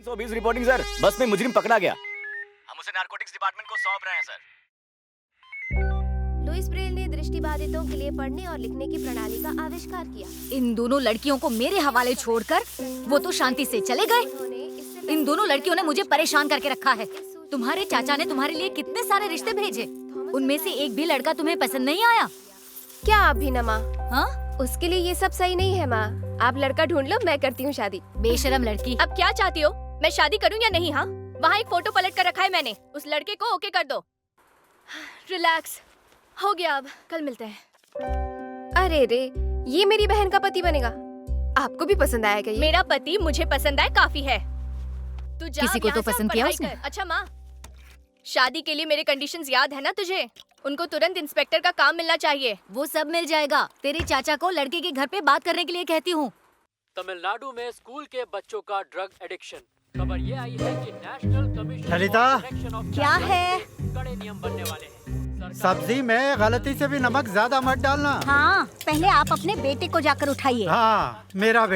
320 reporting sir. बस में मुजरिम पकड़ा गया। हम उसे नारकोटिक्स डिपार्टमेंट को सौंप रहे हैं सर। लुइस ब्रेल ने दृष्टिबाधितों के लिए पढ़ने और लिखने की प्रणाली का आविष्कार किया। इन दोनों लड़कियों को मेरे हवाले छोड़कर वो तो शांति से चले गए। इन दोनों लड़कियों ने मुझे परेशान करके रखा है। तुम्हारे चाचा ने तुम्हारे लिए कितने सारे रिश्ते भेजे, उनमें से एक भी लड़का तुम्हें पसंद नहीं आया क्या आप भी न माँ? हाँ? उसके लिए ये सब सही नहीं है माँ। आप लड़का ढूंढ लो, मैं करती हूँ शादी। बेशरम लड़की। अब क्या चाहती हो, मैं शादी करूं या नहीं? हाँ, वहाँ एक फोटो पलट कर रखा है मैंने, उस लड़के को ओके कर दो। रिलैक्स, हो गया, अब कल मिलते हैं। अरे रे, ये मेरी बहन का पति बनेगा। आपको भी पसंद आएगा ये? मेरा पति मुझे पसंद आए काफी है। तू जा, किसी को तो पसंद किया उसने। अच्छा माँ, शादी के लिए मेरे कंडीशंस याद है ना तुझे? उनको तुरंत इंस्पेक्टर का काम मिलना चाहिए। वो सब मिल जाएगा। तेरे चाचा को लड़के के घर पे बात करने के लिए कहती हूँ। तमिलनाडु में स्कूल के बच्चों का ड्रग एडिक्शन। खबर ये आई है कि नेशनल कमीशन ललिता, क्या है? कड़े नियम बनने वाले हैं। सब्जी में गलती से भी नमक ज्यादा मत डालना। हाँ, पहले आप अपने बेटे को जाकर उठाइए। हाँ, मेरा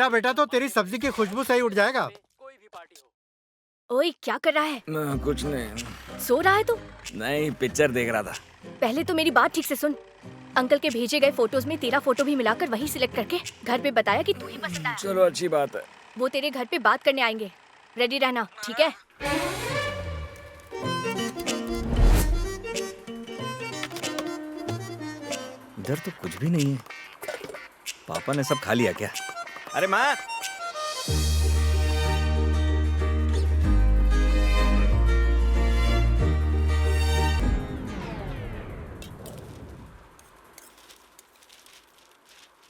बेटा तो तेरी सब्जी की खुशबू से ही उठ जाएगा। कोई भी पार्टी हो। ओए, क्या कर रहा है? कुछ नहीं। सो रहा है तू? नहीं, पिक्चर देख रहा था। पहले तो मेरी बात ठीक से सुन। अंकल के भेजे गए फोटोज में तेरा फोटो भी मिलाकर वही सिलेक्ट करके घर पे बताया कि तू ही पसंद आया। चलो, अच्छी बात है। वो तेरे घर पे बात करने आएंगे, रेडी रहना, ठीक है? इधर तो कुछ भी नहीं है। पापा ने सब खा लिया क्या? अरे माँ,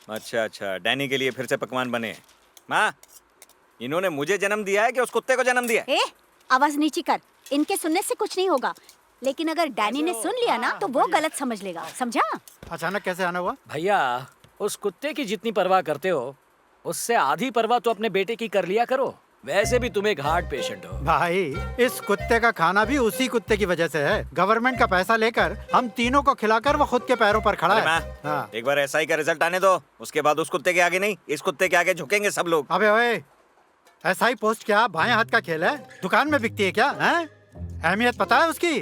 अच्छा, डैनी के लिए फिर से पकवान बने। माँ, इन्होंने मुझे जन्म दिया है कि उस कुत्ते को जन्म दिया? आवाज नीची कर। इनके सुनने से कुछ नहीं होगा, लेकिन अगर डैनी ने सुन लिया ना तो वो गलत समझ लेगा, समझा? अचानक कैसे आना हुआ? भैया, उस कुत्ते की जितनी परवाह करते हो, उससे आधी परवाह तो अपने बेटे की कर लिया करो। वैसे भी तुम एक हार्ट पेशेंट हो। भाई, इस कुत्ते का खाना भी उसी कुत्ते की वजह से है। गवर्नमेंट का पैसा लेकर हम तीनों को खिलाकर वो खुद के पैरों पर खड़ा है। हाँ। एक बार एसआई का रिजल्ट आने दो, उसके बाद उस कुत्ते के आगे नहीं, इस कुत्ते के आगे झुकेंगे सब लोग। अबे ओए, एसआई पोस्ट क्या बाएं हाथ का खेल है? दुकान में बिकती है क्या? अहमियत पता है उसकी?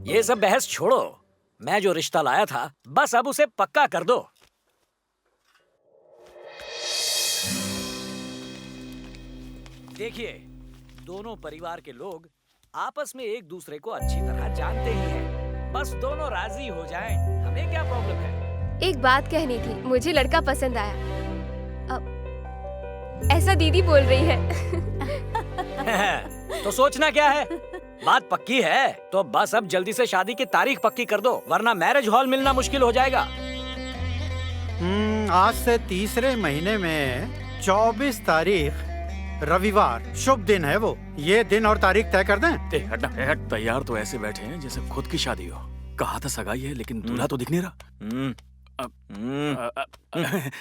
ये सब बहस छोड़ो, मैं जो रिश्ता लाया था बस अब उसे पक्का कर दो। देखिए, दोनों परिवार के लोग आपस में एक दूसरे को अच्छी तरह जानते ही हैं। बस दोनों राजी हो जाएं, हमें क्या प्रॉब्लम है? एक बात कहनी थी, मुझे लड़का पसंद आया। ऐसा दीदी बोल रही है। तो सोचना क्या है? बात पक्की है तो बस अब जल्दी से शादी की तारीख पक्की कर दो, वरना मैरिज हॉल मिलना मुश्किल हो जाएगा। आज से तीसरे महीने में 24 तारीख रविवार शुभ दिन है वो। ये दिन और तारीख तय कर दें? हट, तैयार तो ऐसे बैठे हैं जैसे खुद की शादी हो। कहा था सगाई है, लेकिन दूल्हा तो दिख नहीं रहा।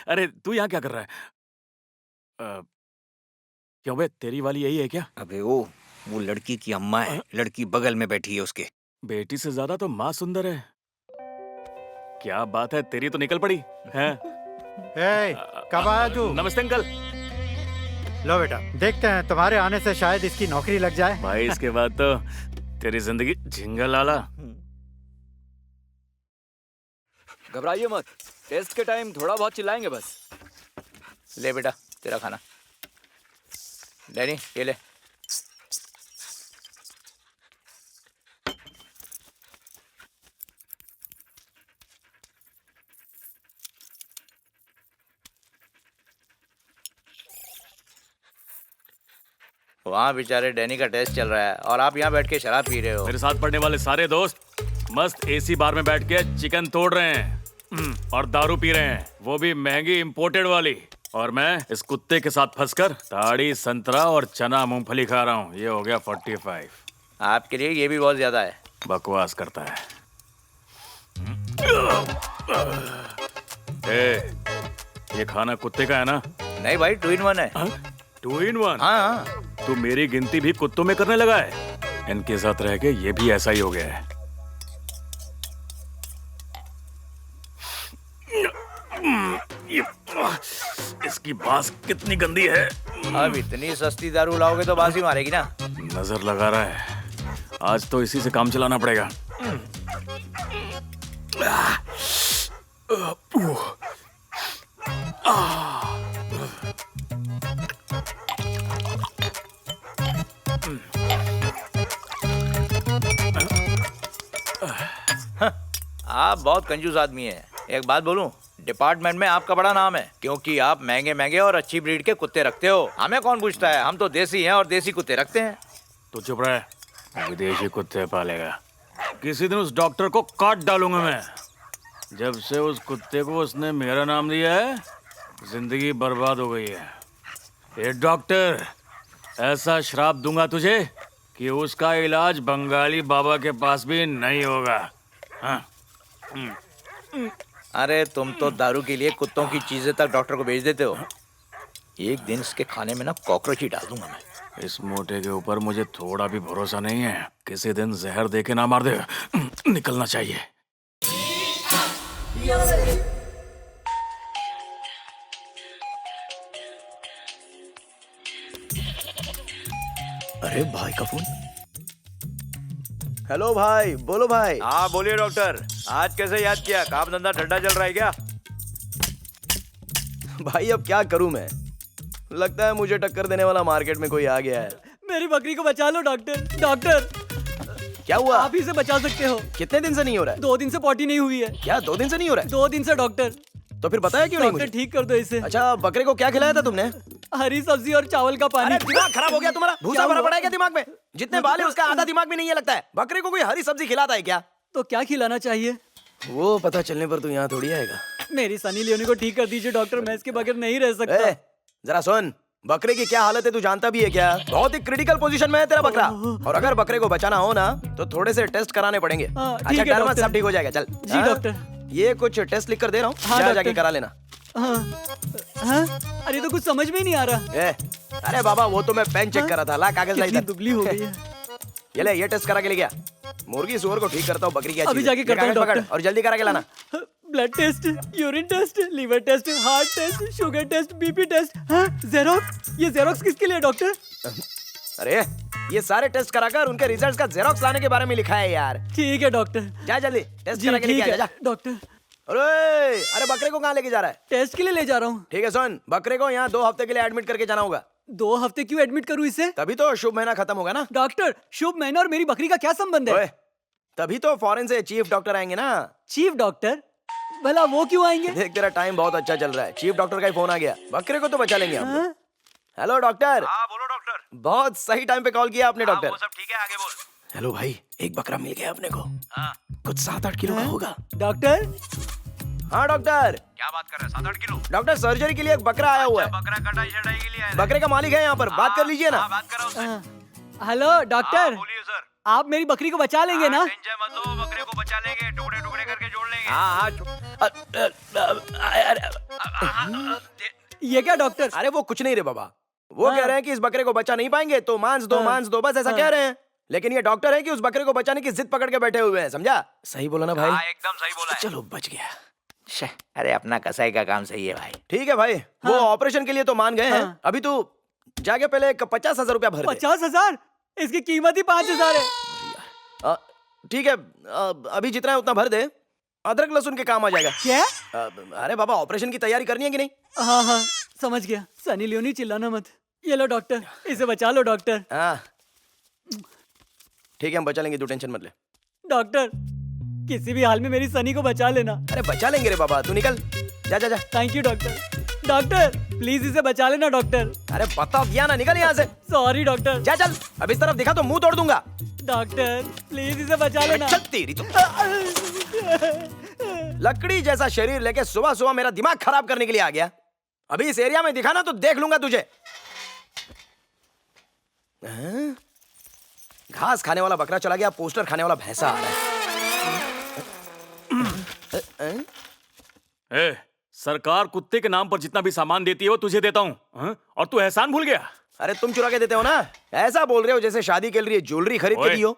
अरे तू यहाँ क्या कर रहा है? क्यों बे, तेरी वाली यही है क्या? अबे वो लड़की की अम्मा है, लड़की बगल में बैठी है उसके। बेटी से ज्यादा तो माँ सुंदर है। क्या बात है, तेरी तो निकल पड़ी है। कब आया तू? नमस्ते अंकल। लो बेटा, देखते हैं, तुम्हारे आने से शायद इसकी नौकरी लग जाए। भाई, इसके बाद तो तेरी जिंदगी झिंगा लाला। घबराइए मत, टेस्ट के टाइम थोड़ा बहुत चिल्लाएंगे बस। ले बेटा, तेरा खाना। डैनी, ये ले। वहाँ बेचारे डैनी का टेस्ट चल रहा है और आप यहाँ बैठ के शराब पी रहे हो। मेरे साथ पढ़ने वाले सारे दोस्त मस्त एसी बार में बैठ के चिकन तोड़ रहे हैं और दारू पी रहे हैं, वो भी महंगी इंपोर्टेड वाली। और मैं इस कुत्ते के साथ फंसकर ताड़ी, संतरा और चना मूंगफली खा रहा हूँ। ये हो गया 45। आपके लिए ये भी बहुत ज्यादा है। बकवास करता है। ये खाना कुत्ते का है ना? नहीं भाई, 2 in 1 है। 2 in 1? हाँ। तू मेरी गिनती भी कुत्तों में करने लगा है। इनके साथ रह के ये भी ऐसा ही हो गया है। इसकी बास कितनी गंदी है। अब इतनी सस्ती दारू लाओगे तो बासी मारेगी ना। नजर लगा रहा है, आज तो इसी से काम चलाना पड़ेगा। आप बहुत कंजूस आदमी हैं। एक बात बोलूं, डिपार्टमेंट में आपका बड़ा नाम है, क्योंकि आप महंगे महंगे और अच्छी ब्रीड के कुत्ते रखते हो। हमें कौन पूछता है, हम तो देसी हैं और देसी कुत्ते रखते हैं। तो चुप रहे, विदेशी कुत्ते पालेगा। किसी दिन उस डॉक्टर को काट डालूंगा मैं। जब से उस कुत्ते को उसने मेरा नाम दिया है, जिंदगी बर्बाद हो गई है। ये डॉक्टर, ऐसा श्राप दूंगा तुझे कि उसका इलाज बंगाली बाबा के पास भी नहीं होगा। हाँ। अरे तुम तो दारू के लिए कुत्तों की चीजें तक डॉक्टर को भेज देते हो। एक दिन इसके खाने में ना कॉकरोच ही डाल दूंगा मैं। इस मोटे के ऊपर मुझे थोड़ा भी भरोसा नहीं है। किसी दिन जहर दे के ना मार दे। निकलना चाहिए। अरे भाई का फोन। हेलो भाई, बोलो भाई। हाँ बोलिए डॉक्टर, आज कैसे याद किया? काम धंधा ठंडा चल रहा है क्या? भाई अब क्या करूं मैं, लगता है मुझे टक्कर देने वाला मार्केट में कोई आ गया है। मेरी बकरी को बचा लो डॉक्टर। डॉक्टर क्या हुआ? आप ही से बचा सकते हो। कितने दिन से नहीं हो रहा है? 2 दिन से पॉटी नहीं हुई है। क्या 2 दिन से नहीं हो रहा है? 2 दिन से डॉक्टर। तो फिर बताया क्यों नहीं डॉक्टर मुझे? ठीक कर दो इसे। अच्छा, बकरे को क्या खिलाया था तुमने? हरी सब्जी और चावल का पानी। अरे दिमाग खराब हो गया तुम्हारा? भूसा भरा पड़ा है क्या दिमाग में? जितने बाल है उसका आधा दिमाग भी नहीं है लगता है। बकरे को कोई हरी सब्जी खिलाता है क्या? तो क्या खिलाना चाहिए? वो पता चलने पर तो यहाँ थोड़ी आएगा। मेरी सनी लियोनी को ठीक कर दीजिए डॉक्टर, मैं इसके बगैर नहीं रह सकता। जरा सुन, बकरे की क्या हालत है तू जानता भी है क्या? बहुत ही क्रिटिकल पोजीशन में है तेरा बकरा, और अगर बकरे को बचाना हो ना तो थोड़े से टेस्ट कराने पड़ेंगे। हाँ, ठीक अच्छा है डर मत, डॉक्टर। सब ठीक हो जाएगा। चल जी हाँ? डॉक्टर। ये कुछ टेस्ट लिख कर दे रहा हूँ, हाँ, जाके डॉक्टर। करा लेना। हाँ, हाँ? अरे तो कुछ समझ में ही नहीं आ रहा। अरे बाबा वो तो मैं पेन चेक कर रहा था। ला कागज ला कितनी इधर। दुबली हो गई है। ये ले, ये टेस्ट करा के ले गया। मुर्गी सुअर को ठीक करता हूँ, बकरी क्या अभी चीज़ है? जाके ये करता हूँ, कागज पकड़ डॉक्टर। और जल्दी करा के लाना। Blood test, urine test, liver test, heart test, sugar test, BP test. हाँ, जेरोक्स। ये जेरोक्स किसके लिए डॉक्टर? अरे ये सारे टेस्ट कराकर उनके रिजल्ट्स का जेरोक्स लाने के बारे में लिखा है यार। ठीक है डॉक्टर। जा जल्दी टेस्ट जी करा के ठीक लेके आ है जा। डॉक्टर। अरे बकरे को कहाँ लेके जा रहा है? टेस्ट के लिए ले जा रहा हूँ। ठीक है सुन, बकरे को यहाँ 2 हफ्ते के लिए एडमिट करके जाना होगा। 2 हफ्ते क्यों एडमिट करूँ इसे? तभी तो शुभ महीना खत्म होगा ना। डॉक्टर, शुभ महीना और मेरी बकरी का क्या संबंध है? ओए, तभी तो फॉरेन से चीफ डॉक्टर आएंगे ना। Chief doctor? भला वो क्यों आएंगे? देख तेरा टाइम बहुत अच्छा चल रहा है, चीफ डॉक्टर का ही फोन आ गया। बकरे को तो बचा लेंगे हम। हाँ? Hello doctor. हाँ बोलो डॉक्टर। बहुत सही टाइम पे कॉल किया आपने डॉक्टर। वो सब ठीक है, आगे बोल। हेलो भाई, एक बकरा मिल गया अपने को। हाँ कुछ 7-8 किलो का होगा। डॉक्टर? हाँ डॉक्टर। क्या बात कर रहे हैं? 7-8 किलो? डॉक्टर सर्जरी के लिए एक बकरा आया हुआ है। बकरा कटाई छटाई के लिए आए थे। बकरे का मालिक है यहाँ पर, बात कर लीजिए ना। हाँ, बात करो उससे। हाँ। हेलो डॉक्टर, बोलिए सर। आप मेरी बकरी को बचा लेंगे ना? टेंशन मत लो, बकरे को बचा लेंगे, टुकड़े टुकड़े करके जोड़ लेंगे। हाँ ये क्या डॉक्टर? अरे वो कुछ नहीं रे बाबा, वो कह रहे हैं कि इस बकरे को बचा नहीं पाएंगे तो मांस दो बस ऐसा कह रहे हैं। लेकिन ये डॉक्टर है कि उस बकरे को बचाने की जिद पकड़ के बैठे हुए हैं, समझा? सही बोला ना भाई? हाँ एकदम सही बोला है। चलो बच गया। अरे अपना कसाई का काम सही है भाई। ठीक है भाई, वो ऑपरेशन के लिए तो मान गए हैं। हाँ। अभी तू जाके पहले एक 50,000 रुपया भर दे। 50,000? इसकी कीमत ही 5,000 है। ठीक है, अभी जितना है उतना भर दे, अदरक लहसुन के काम आ जाएगा। क्या? अरे बाबा ऑपरेशन की तैयारी करनी है कि नहीं? हाँ हाँ समझ गया। सनी लियोनी चिल्लाना मत। ये लो डॉक्टर, इसे बचा लो डॉक्टर। हाँ ठीक है, हम बचा लेंगे, तू टेंशन मत ले। डॉक्टर, किसी भी हाल में मेरी सनी को बचा लेना। अरे बचा लेंगे रे बाबा, तू निकल, जा जा जा। Thank you doctor. Doctor please इसे बचा लेना डॉक्टर। अरे बता दिया ना, निकल यहाँ से। Sorry doctor. जा चल, अब इस तरफ दिखा तो मुंह तोड़ दूंगा। डॉक्टर प्लीज इसे बचा लेना। चल तेरी तो लकड़ी जैसा शरीर लेके सुबह सुबह मेरा दिमाग खराब करने के लिए आ गया। अभी इस एरिया में दिखा ना तो देख लूंगा तुझे। हाँ? घास खाने वाला बकरा चला गया, पोस्टर खाने वाला भैंसा आ रहा है। ए, सरकार कुत्ते के नाम पर जितना भी सामान देती है वो तुझे देता हूँ, हाँ? और तू एहसान भूल गया। अरे तुम चुरा के देते हो ना, ऐसा बोल रहे हो जैसे शादी के लिए ज्वेलरी खरीद के ओए, दी हो।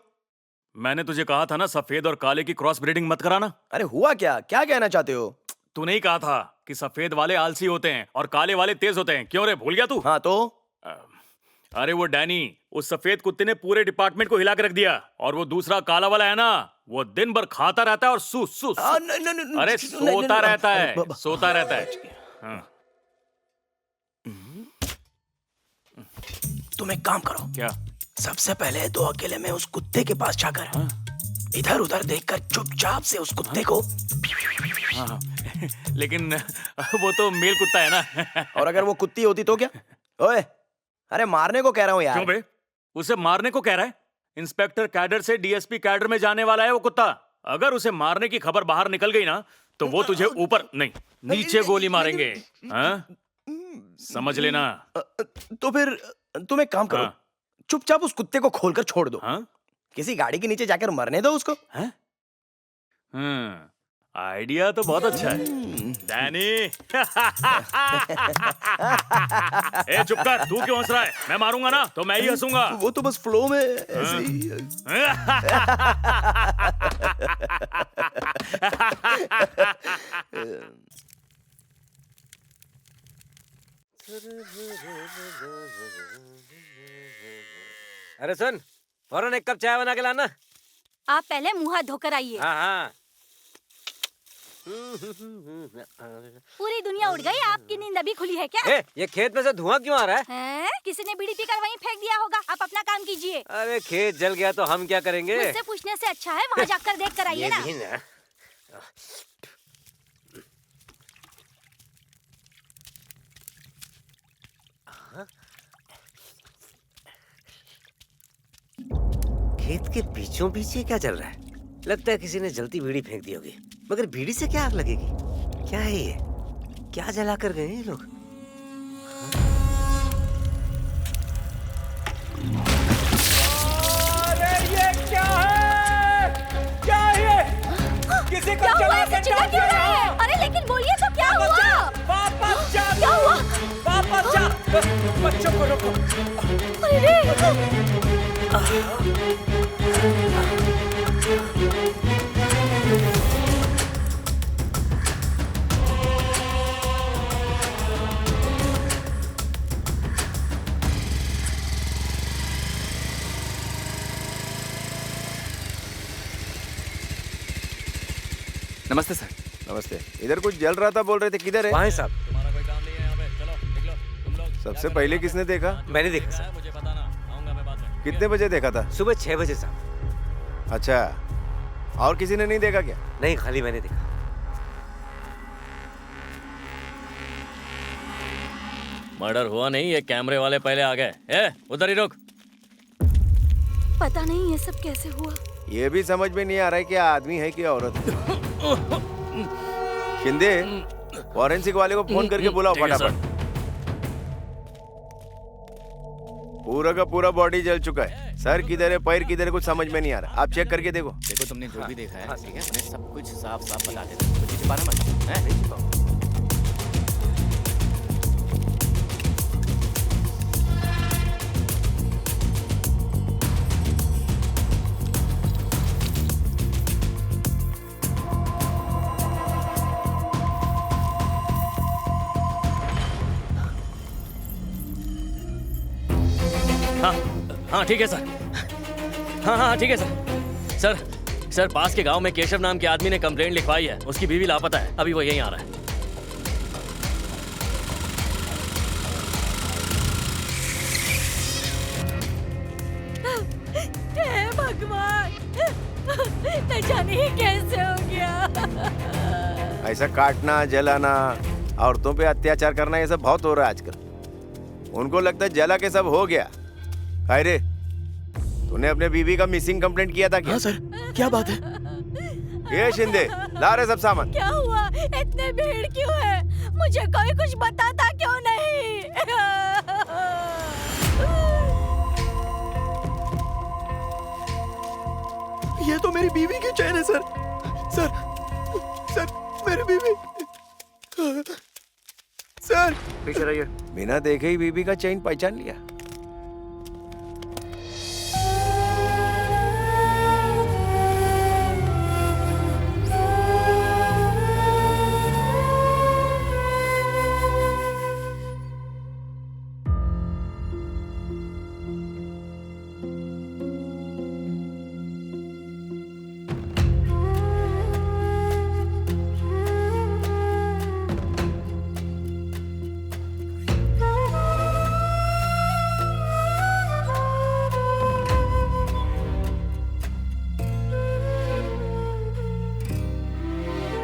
मैंने तुझे कहा था ना सफेद और काले की क्रॉस ब्रीडिंग मत कराना। अरे हुआ क्या, क्या कहना चाहते हो? तूने ही कहा था कि सफेद वाले आलसी होते हैं और काले वाले तेज होते हैं। क्यों रे, भूल गया तू? हाँ तो अरे वो डैनी, उस सफेद कुत्ते ने पूरे डिपार्टमेंट को हिला के रख दिया। और वो दूसरा काला वाला है ना, वो दिन भर खाता रहता है और सू सू सू। अरे सोता रहता है, सोता रहता है। हाँ। तुम एक काम करो। क्या? सबसे पहले तो अकेले में उस कुत्ते के पास जाकर इधर उधर देखकर चुपचाप से उस कुत्ते को हाँ। लेकिन वो तो मेल कुत्ता है ना। और अगर वो कुत्ती होती तो क्या? ओए, अरे मारने को कह रहा हूँ यार। क्यों बे? उसे मारने को कह रहा है? इंस्पेक्टर कैडर से डीएसपी कैडर में जाने वाला है वो कुत्ता। अगर उसे मारने की खबर बाहर निकल गई ना, तो वो तुझे ऊपर नहीं नीचे गोली मारेंगे। हाँ? समझ लेना। तो फिर तुम एक काम करो, हाँ। चुपचाप उस कुत्ते को खोलकर छोड़ दो। हाँ? किसी गाड़ी के नीचे जाकर मरने दो उसको। आइडिया तो बहुत अच्छा है डैनी। ए चुप कर, तू क्यों हंस रहा है? मैं मारूंगा ना तो मैं ही हंसूंगा। वो तो बस फ्लो में ऐसे ही। अरे सुन, फौरन एक कप चाय बना के लाना। आप पहले मुंह हाथ धोकर आइए। हाँ हाँ। पूरी दुनिया उड़ गई, आपकी नींद अभी खुली है क्या? ये खेत में से धुआं क्यों आ रहा है? हैं? किसी ने बीड़ी पीकर वहीं फेंक दिया होगा। आप अपना काम कीजिए। अरे खेत जल गया तो हम क्या करेंगे? मुझसे पूछने से अच्छा है वहाँ जाकर देख कर आइए ना। खेत के बीचों बीच ये क्या चल रहा है? लगता है किसी ने जलती बीड़ी फेंक दी होगी। मगर बीड़ी से क्या आग लगेगी? क्या है ये? क्या जला कर गए ये लोग? अरे ये क्या है? क्या है ये? किसी को क्या हुआ? जला ऐसे के चिल्ला डाल क्यों दिया रहे हैं? यहाँ। अरे लेकिन बोलिए तो क्या हुआ? वापस जा। क्या हुआ? वापस जा। बच्चों को रोको। अरे रे! नमस्ते सर। नमस्ते। इधर कुछ जल रहा था बोल रहे थे, किधर है? वहाँ है साहब। तुम्हारा कोई काम नहीं है यहाँ पे। चलो निकलो तुम लोग। सबसे पहले किसने देखा? मैंने देखा साहब। मुझे बताना, आऊंगा मैं बाद में। कितने बजे देखा था? सुबह 6 बजे साहब। अच्छा, और किसी ने नहीं देखा क्या? नहीं, खाली मैंने देखा। मर्डर हुआ नहीं, ये कैमरे वाले पहले आ गए। ए उधर ही रुक। पता नहीं ये सब कैसे हुआ। ये भी समझ में नहीं आ रहा है कि आदमी है कि औरत है। शिंदे, फॉरेंसिक वाले को फोन करके बुलाओ ठीक है, सर। फटाफट। पूरा का पूरा बॉडी जल चुका है। सर किधर है, पैर किधर है, कुछ समझ में नहीं आ रहा। आप चेक करके देखो। देखो तुमने जो भी देखा है, ठीक है, उन्हें सब कुछ साफ साफ बता देना। कुछ छिपाना मत, हैं? नहीं छिपाओ। हाँ ठीक है सर। हाँ ठीक है सर। सर पास के गांव में केशव नाम के आदमी ने कंप्लेंट लिखवाई है। उसकी बीवी लापता है। अभी वो यहीं आ रहा है। हे भगवान, न जाने ये कैसे हो गया। ऐसा काटना, जलाना, औरतों पे अत्याचार करना, ये सब बहुत हो रहा है आजकल। उनको लगता है जला के सब हो गया। अरे तूने अपने बीवी का मिसिंग कंप्लेंट किया था क्या? हाँ सर, क्या बात है? ये शिंदे, ला रहे सब सामान। क्या हुआ? इतने भीड़ क्यों है? मुझे कोई कुछ बताता क्यों नहीं? ये तो मेरी बीवी की चैन है सर। सर मेरी बीवी। सर पीछे रहिए। बिना देखे ही बीवी का चेन पहचान लिया।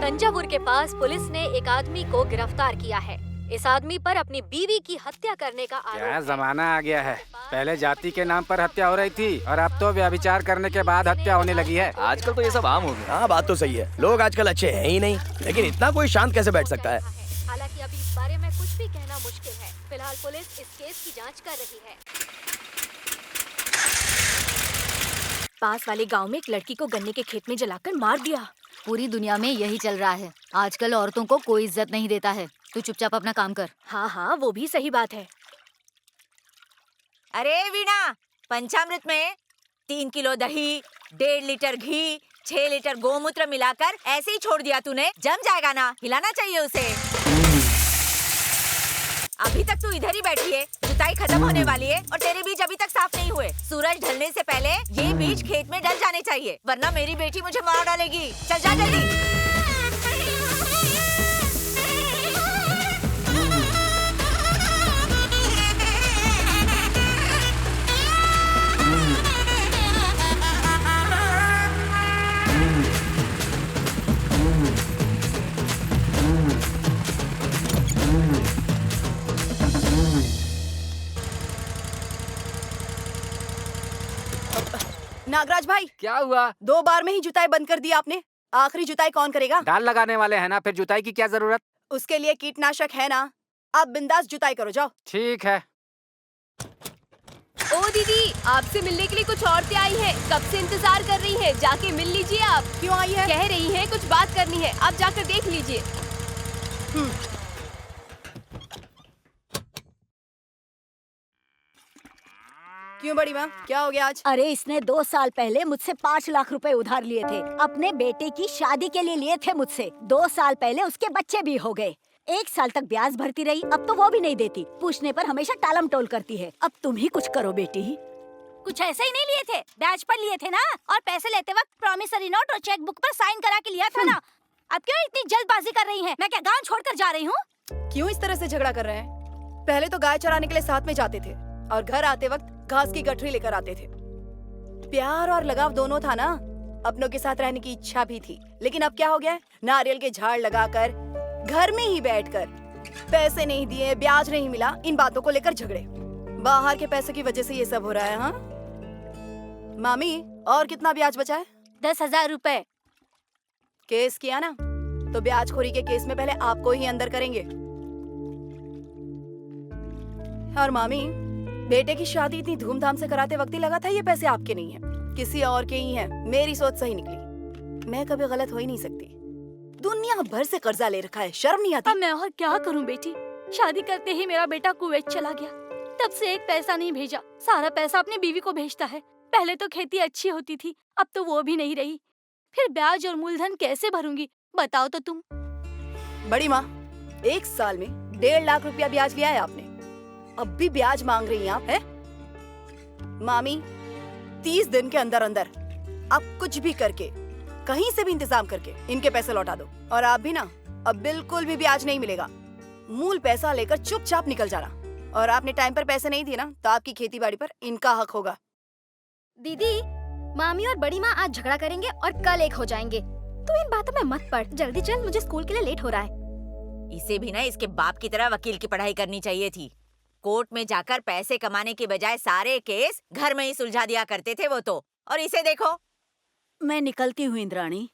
तंजावुर के पास पुलिस ने एक आदमी को गिरफ्तार किया है। इस आदमी पर अपनी बीवी की हत्या करने का आरोप क्या है। जमाना आ गया है। पहले जाति के नाम पर हत्या हो रही थी और अब तो व्यभिचार करने के बाद हत्या होने लगी है। आजकल तो ये सब आम हो गया। हाँ बात तो सही है, लोग आजकल अच्छे हैं ही नहीं, लेकिन इतना कोई शांत कैसे बैठ सकता है। हालांकि अभी इस बारे में कुछ भी कहना मुश्किल है। फिलहाल पुलिस इस केस की जांच कर रही है। पास वाले गांव में एक लड़की को गन्ने के खेत में जलाकर मार दिया। पूरी दुनिया में यही चल रहा है। आजकल औरतों को कोई इज्जत नहीं देता है। तू चुपचाप अपना काम कर। हाँ हाँ, वो भी सही बात है। अरे वीणा, पंचामृत में 3 किलो दही, 1.5 लीटर घी, 6 लीटर गोमूत्र मिलाकर ऐसे ही छोड़ दिया तूने। जम जाएगा ना, हिलाना चाहिए उसे। अभी तक तू इधर ही बैठी है। जुताई खत्म होने वाली है और तेरे बीज अभी तक साफ नहीं हुए। सूरज ढलने से पहले ये बीज खेत में डल जाने चाहिए, वरना मेरी बेटी मुझे मार डालेगी। चल जा जल्दी। नागराज भाई, क्या हुआ? 2 बार में ही जुताई बंद कर दिया आपने। आखिरी जुताई कौन करेगा? दाल लगाने वाले हैं ना, फिर जुताई की क्या जरूरत? उसके लिए कीटनाशक है ना। आप बिंदास जुताई करो, जाओ। ठीक है। ओ दीदी, आपसे मिलने के लिए कुछ औरतें आई हैं। कब से इंतजार कर रही हैं। जाके मिल लीजिए आप। क्यों आई है? कह रही हैं कुछ बात करनी है, आप जाकर देख लीजिए। क्यों बड़ी माँ, क्या हो गया आज? अरे इसने 2 साल पहले मुझसे 5 लाख रुपए उधार लिए थे। अपने बेटे की शादी के लिए लिए थे मुझसे। 2 साल पहले उसके बच्चे भी हो गए। 1 साल तक ब्याज भरती रही, अब तो वो भी नहीं देती। पूछने पर हमेशा टालम टोल करती है। अब तुम ही कुछ करो बेटी। कुछ ऐसे ही नहीं लिए थे, ब्याज पर लिए थे ना। और पैसे लेते वक्त प्रॉमिसरी नोट और चेक बुक पर साइन करा के लिया था ना। अब क्यों इतनी जल्दबाजी कर रही हैं? मैं क्या गांव छोड़कर जा रही हूँ? क्यों इस तरह से झगड़ा कर रहे हैं? पहले तो गाय चराने के लिए साथ में जाते थे और घर आते वक्त घास की गठरी लेकर आते थे। प्यार और लगाव दोनों था ना। अपनों के साथ रहने की इच्छा भी थी। लेकिन अब क्या हो गया है? नारियल के झाड़ लगाकर घर में ही बैठकर पैसे नहीं दिए, ब्याज नहीं मिला, इन बातों को लेकर झगड़े। बाहर के पैसों की वजह से ये सब हो रहा है। हाँ मामी, और कितना ब्याज बचा है? 10,000 रुपए। केस किया ना, तो ब्याजखोरी के केस में पहले आपको ही अंदर करेंगे। और मामी, बेटे की शादी इतनी धूमधाम से कराते वक्त ही लगा था ये पैसे आपके नहीं है, किसी और के ही हैं। मेरी सोच सही निकली। मैं कभी गलत हो ही नहीं सकती। दुनिया भर से कर्जा ले रखा है, शर्म नहीं आती? अब मैं और क्या करूं बेटी? शादी करते ही मेरा बेटा कुवैत चला गया। तब से एक पैसा नहीं भेजा। सारा पैसा अपनी बीवी को भेजता है। पहले तो खेती अच्छी होती थी, अब तो वो भी नहीं रही। फिर ब्याज और मूलधन कैसे भरूंगी, बताओ तो तुम। बड़ी माँ, 1 साल में 1.5 लाख रुपया ब्याज लिया है आपने, अब भी ब्याज मांग रही हैं आप, है? मामी, 30 दिन के अंदर अंदर आप कुछ भी करके, कहीं से भी इंतजाम करके इनके पैसे लौटा दो। और आप भी ना, अब बिल्कुल भी ब्याज नहीं मिलेगा। मूल पैसा लेकर चुपचाप निकल जाना। और आपने टाइम पर पैसे नहीं दिए ना, तो आपकी खेती बाड़ी पर इनका हक होगा। दीदी, मामी और बड़ी माँ आज झगड़ा करेंगे और कल एक हो जाएंगे। तू इन बातों में मत पड़। जल्दी चल, मुझे स्कूल के लिए लेट हो रहा है। इसे भी ना इसके बाप की तरह वकील की पढ़ाई करनी चाहिए थी। कोर्ट में जाकर पैसे कमाने के बजाय सारे केस घर में ही सुलझा दिया करते थे वो तो। और इसे देखो। मैं निकलती हूँ इंद्राणी।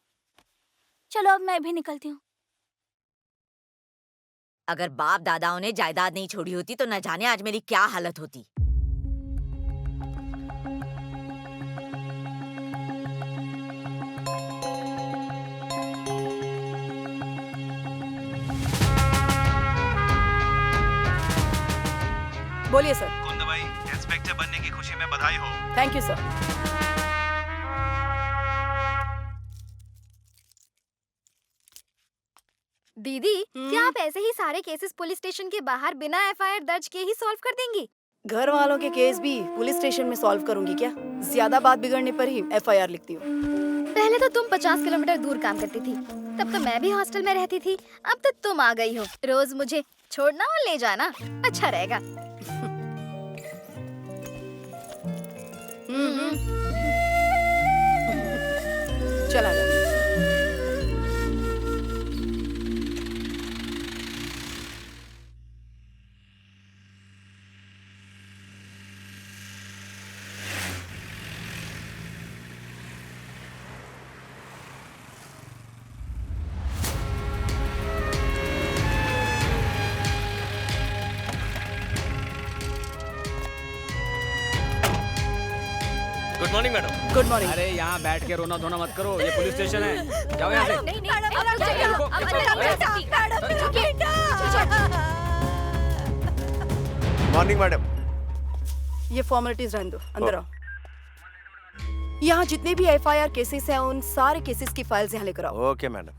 चलो अब मैं भी निकलती हूँ। अगर बाप दादाओं ने जायदाद नहीं छोड़ी होती तो न जाने आज मेरी क्या हालत होती। बोलिए सर। कुंद भाई, इंस्पेक्टर बनने की खुशी में बधाई हो। Thank you sir. दीदी, क्या आप ऐसे ही सारे केसेस पुलिस स्टेशन के बाहर बिना एफआईआर दर्ज किए ही सॉल्व कर देंगी? घर वालों के केस भी पुलिस स्टेशन में सॉल्व करूंगी क्या? ज्यादा बात बिगड़ने पर ही एफआईआर लिखती हूँ। पहले तो तुम 50 किलोमीटर दूर काम करती थी, तब तो मैं भी हॉस्टल में रहती थी। अब तो तुम आ गई हो, रोज मुझे छोड़ना और ले जाना। अच्छा रहेगा। चला जा। Good morning madam. Good morning. अरे यहाँ बैठ के रोना धोना मत करो, ये पुलिस स्टेशन है। जाओ यहाँ से। नहीं नहीं मॉर्निंग मैडम। ये फॉर्मेलिटीज रहने दो, अंदर आओ। यहाँ जितने भी एफआईआर केसेस हैं उन सारे केसेस की फाइल्स यहाँ लेकर आओ। Okay madam.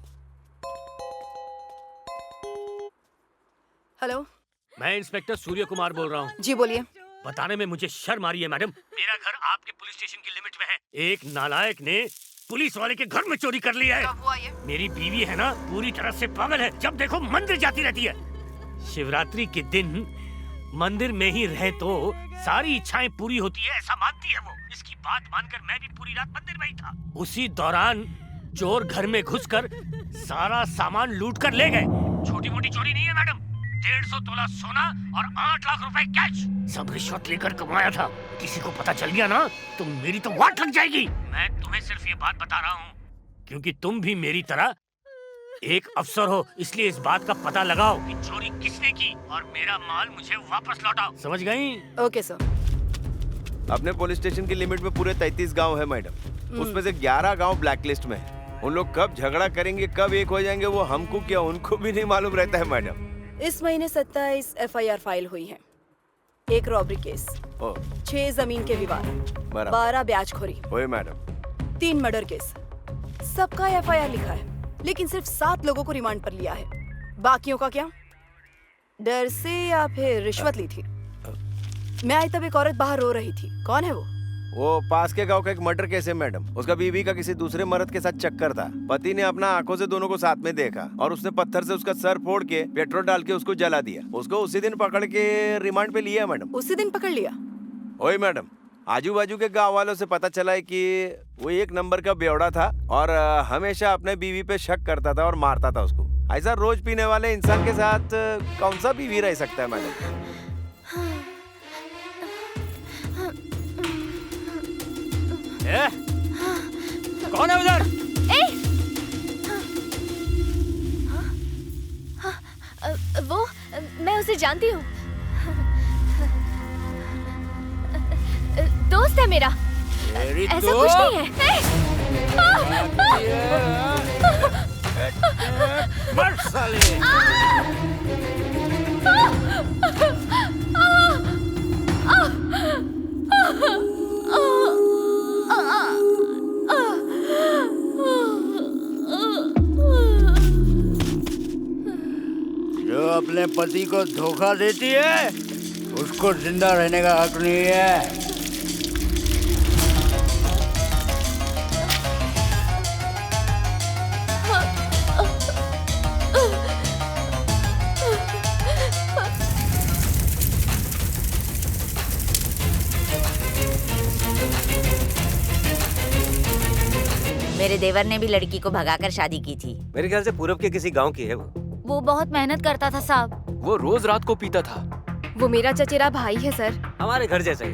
हेलो, मैं इंस्पेक्टर सूर्य कुमार बोल रहा हूँ। जी बोलिए। बताने में मुझे शर्म आ रही है मैडम। मेरा घर आपके पुलिस स्टेशन की लिमिट में है। एक नालायक ने पुलिस वाले के घर में चोरी कर लिया है। कब हुआ ये? मेरी बीवी है ना, पूरी तरह से पागल है। जब देखो मंदिर जाती रहती है। शिवरात्रि के दिन मंदिर में ही रहे तो सारी इच्छाएं पूरी होती है, ऐसा मानती है वो। इसकी बात मानकर मैं भी पूरी रात मंदिर में ही था। उसी दौरान चोर घर में घुसकर सारा सामान लूट कर ले गए। छोटी मोटी चोरी नहीं है मैडम, 150 तोला सोना और 8 लाख रुपए कैश। सब रिश्वत लेकर कमाया था। किसी को पता चल गया ना तो मेरी तो वाट लग जाएगी। मैं तुम्हें सिर्फ ये बात बता रहा हूँ क्योंकि तुम भी मेरी तरह एक अफसर हो, इसलिए इस बात का पता लगाओ कि चोरी किसने की और मेरा माल मुझे वापस लौटाओ। समझ गई? Okay sir. अपने पुलिस स्टेशन की लिमिट में पूरे 33 गांव है मैडम। उसमें से 11 गांव ब्लैकलिस्ट में है। उन लोग कब झगड़ा करेंगे, कब एक हो जाएंगे, वो हमको क्या उनको भी नहीं मालूम रहता है मैडम। इस महीने 27 एफआईआर फाइल हुई हैं। 1 रॉबरी केस, 6 जमीन के विवाद, 12 ब्याजखोरी, ओए मैडम, 3 मर्डर केस। सबका एफआईआर लिखा है, लेकिन सिर्फ 7 लोगों को रिमांड पर लिया है। बाकियों का क्या? डर से या फिर रिश्वत ली थी? मैं आई तब एक औरत बाहर रो रही थी। कौन है वो पास के गांव का एक मर्डर केस है मैडम। उसका बीवी का किसी दूसरे मर्द के साथ चक्कर था। पति ने अपना आंखों से दोनों को साथ में देखा और उसने पत्थर से उसका सर फोड़ के पेट्रोल डाल के उसको जला दिया। उसको उसी दिन पकड़ के रिमांड पे लिया मैडम। उसी दिन पकड़ लिया? ओए मैडम, आजू बाजू के गांव वालों से पता चला है कि वो 1 नंबर का बेवड़ा था और हमेशा अपने बीवी पे शक करता था और मारता था उसको। ऐसा रोज पीने वाले इंसान के साथ कौन सा बीवी रह सकता है मैडम? कौन है उधर? वो मैं उसे जानती हूँ। दोस्त है मेरा। ऐसा कुछ नहीं है। मर साले। जो अपने पति को धोखा देती है उसको जिंदा रहने का हक नहीं है। मेरे देवर ने भी लड़की को भगाकर शादी की थी। मेरे ख्याल से पूरब के किसी गांव की है वो बहुत मेहनत करता था साहब। वो रोज रात को पीता था। वो मेरा चचेरा भाई है सर। हमारे घर जैसा ही।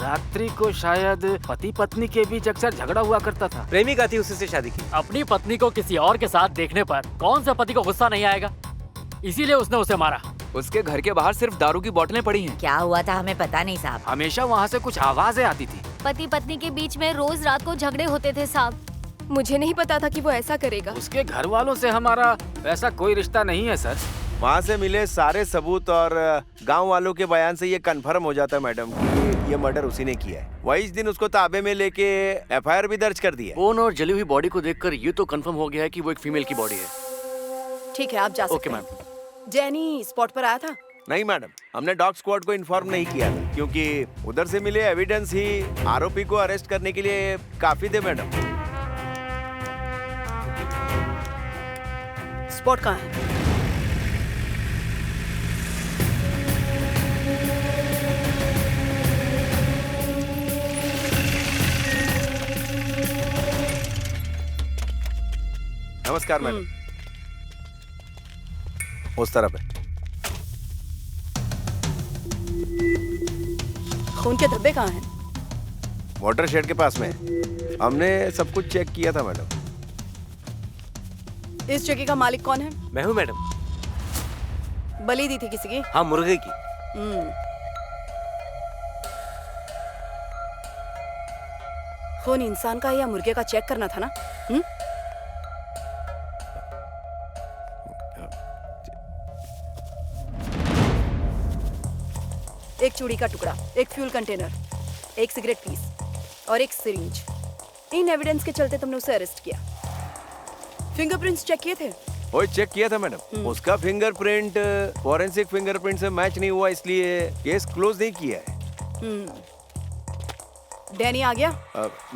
रात्रि को शायद पति पत्नी के बीच अक्सर झगड़ा हुआ करता था। प्रेमिका थी, उसी से शादी की। अपनी पत्नी को किसी और के साथ देखने पर कौन सा पति को गुस्सा नहीं आएगा? इसीलिए उसने उसे मारा। उसके घर के बाहर सिर्फ दारू की बोतलें पड़ी हैं। क्या हुआ था हमें पता नहीं साहब। हमेशा वहाँ से कुछ आवाजें आती थी। पति पत्नी के बीच में रोज रात को झगड़े होते थे साहब। मुझे नहीं पता था कि वो ऐसा करेगा। उसके घर वालों से हमारा वैसा कोई रिश्ता नहीं है सर। वहाँ से मिले सारे सबूत और गांव वालों के बयान से ये कंफर्म हो जाता है मैडम कि ये मर्डर उसी ने किया है। वही इस दिन उसको ताबे में लेके एफआईआर भी दर्ज कर दिया। बोन और जली हुई बॉडी को देखकर ये तो कंफर्म हो गया है कि वो एक फीमेल की बॉडी है। ठीक है, आप जा सकते हैं। जैनी स्पॉट पर आया था? नहीं मैडम, हमने डॉग स्क्वाड को इन्फॉर्म नहीं किया था क्योंकि उधर से मिले एविडेंस ही आरोपी को अरेस्ट करने के लिए काफी थे मैडम। स्पॉट कहाँ है? नमस्कार मैडम। उस तरफ है। खून के धब्बे कहाँ हैं? वाटर शेड के पास में। हमने सब कुछ चेक किया था मैडम। इस जगह का मालिक कौन है? मैं हूँ मैडम। बलि दी थी किसी की? हाँ, मुर्गे की। खून इंसान का या मुर्गे का चेक करना था ना? एक चूड़ी का टुकड़ा, एक फ्यूल कंटेनर, एक सिगरेट पीस और एक सिरिंज। इन एविडेंस के चलते तुमने उसे अरेस्ट किया। फिंगरप्रिंट्स चेक किए थे? वही चेक किया था मैडम। उसका फिंगरप्रिंट फॉरेंसिक फिंगरप्रिंट से मैच नहीं हुआ, इसलिए केस क्लोज नहीं किया है। डैनी आ गया?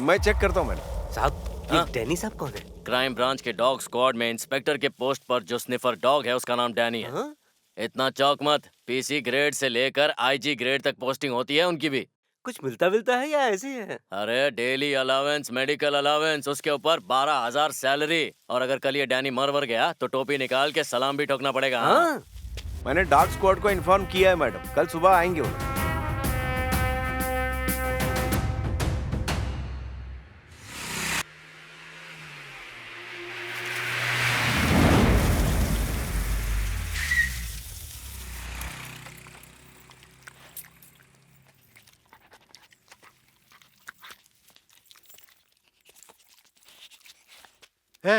मैं चेक करता हूँ मैडम। साहब, ये डैनी साहब कौन है? क्राइम ब्रांच के डॉग स्क्वाड में इंस्पेक्टर के पोस्ट पर जो स्निफर डॉग है उसका नाम डैनी है। इतना चौक मत, पीसी ग्रेड से लेकर आईजी ग्रेड तक पोस्टिंग होती है उनकी भी। कुछ मिलता है या ऐसे ही है? अरे डेली अलावेंस, मेडिकल अलावेंस, उसके ऊपर 12,000 सैलरी। और अगर कल ये डैनी मर गया तो टोपी निकाल के सलाम भी ठोकना पड़ेगा। हाँ? मैंने डॉग स्क्वाड को इन्फॉर्म किया है मैडम, कल सुबह आएंगे वो लोग।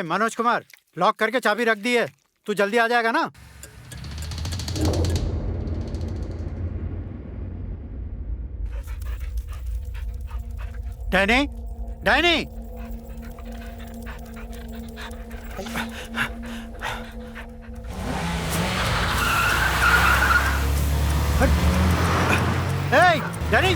मनोज कुमार, लॉक करके चाबी रख दी है, तू जल्दी आ जाएगा ना? डैनी, डैनी, डैनी,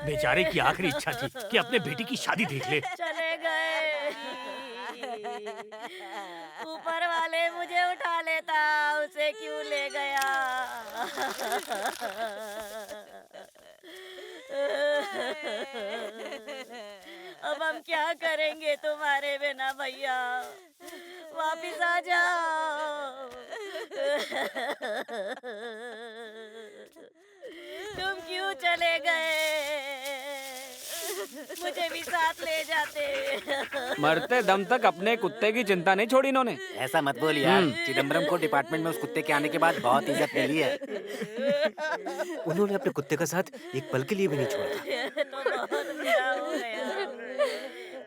बेचारे की आखिरी इच्छा थी कि अपने बेटी की शादी देख ले। चले गए। ऊपर वाले मुझे उठा लेता, उसे क्यों ले गया? अब हम क्या करेंगे तुम्हारे बिना भैया? वापिस आ जाओ। तुम क्यों चले गए? मुझे भी साथ ले जाते। मरते दम तक अपने कुत्ते की चिंता नहीं छोड़ी इन्होंने। ऐसा मत बोल यार, चिदम्बरम को डिपार्टमेंट में उस कुत्ते के आने के बाद बहुत इज्जत मिली है। उन्होंने अपने कुत्ते का साथ एक पल के लिए भी नहीं छोड़ा था। तो बहुत बुरा हो गया।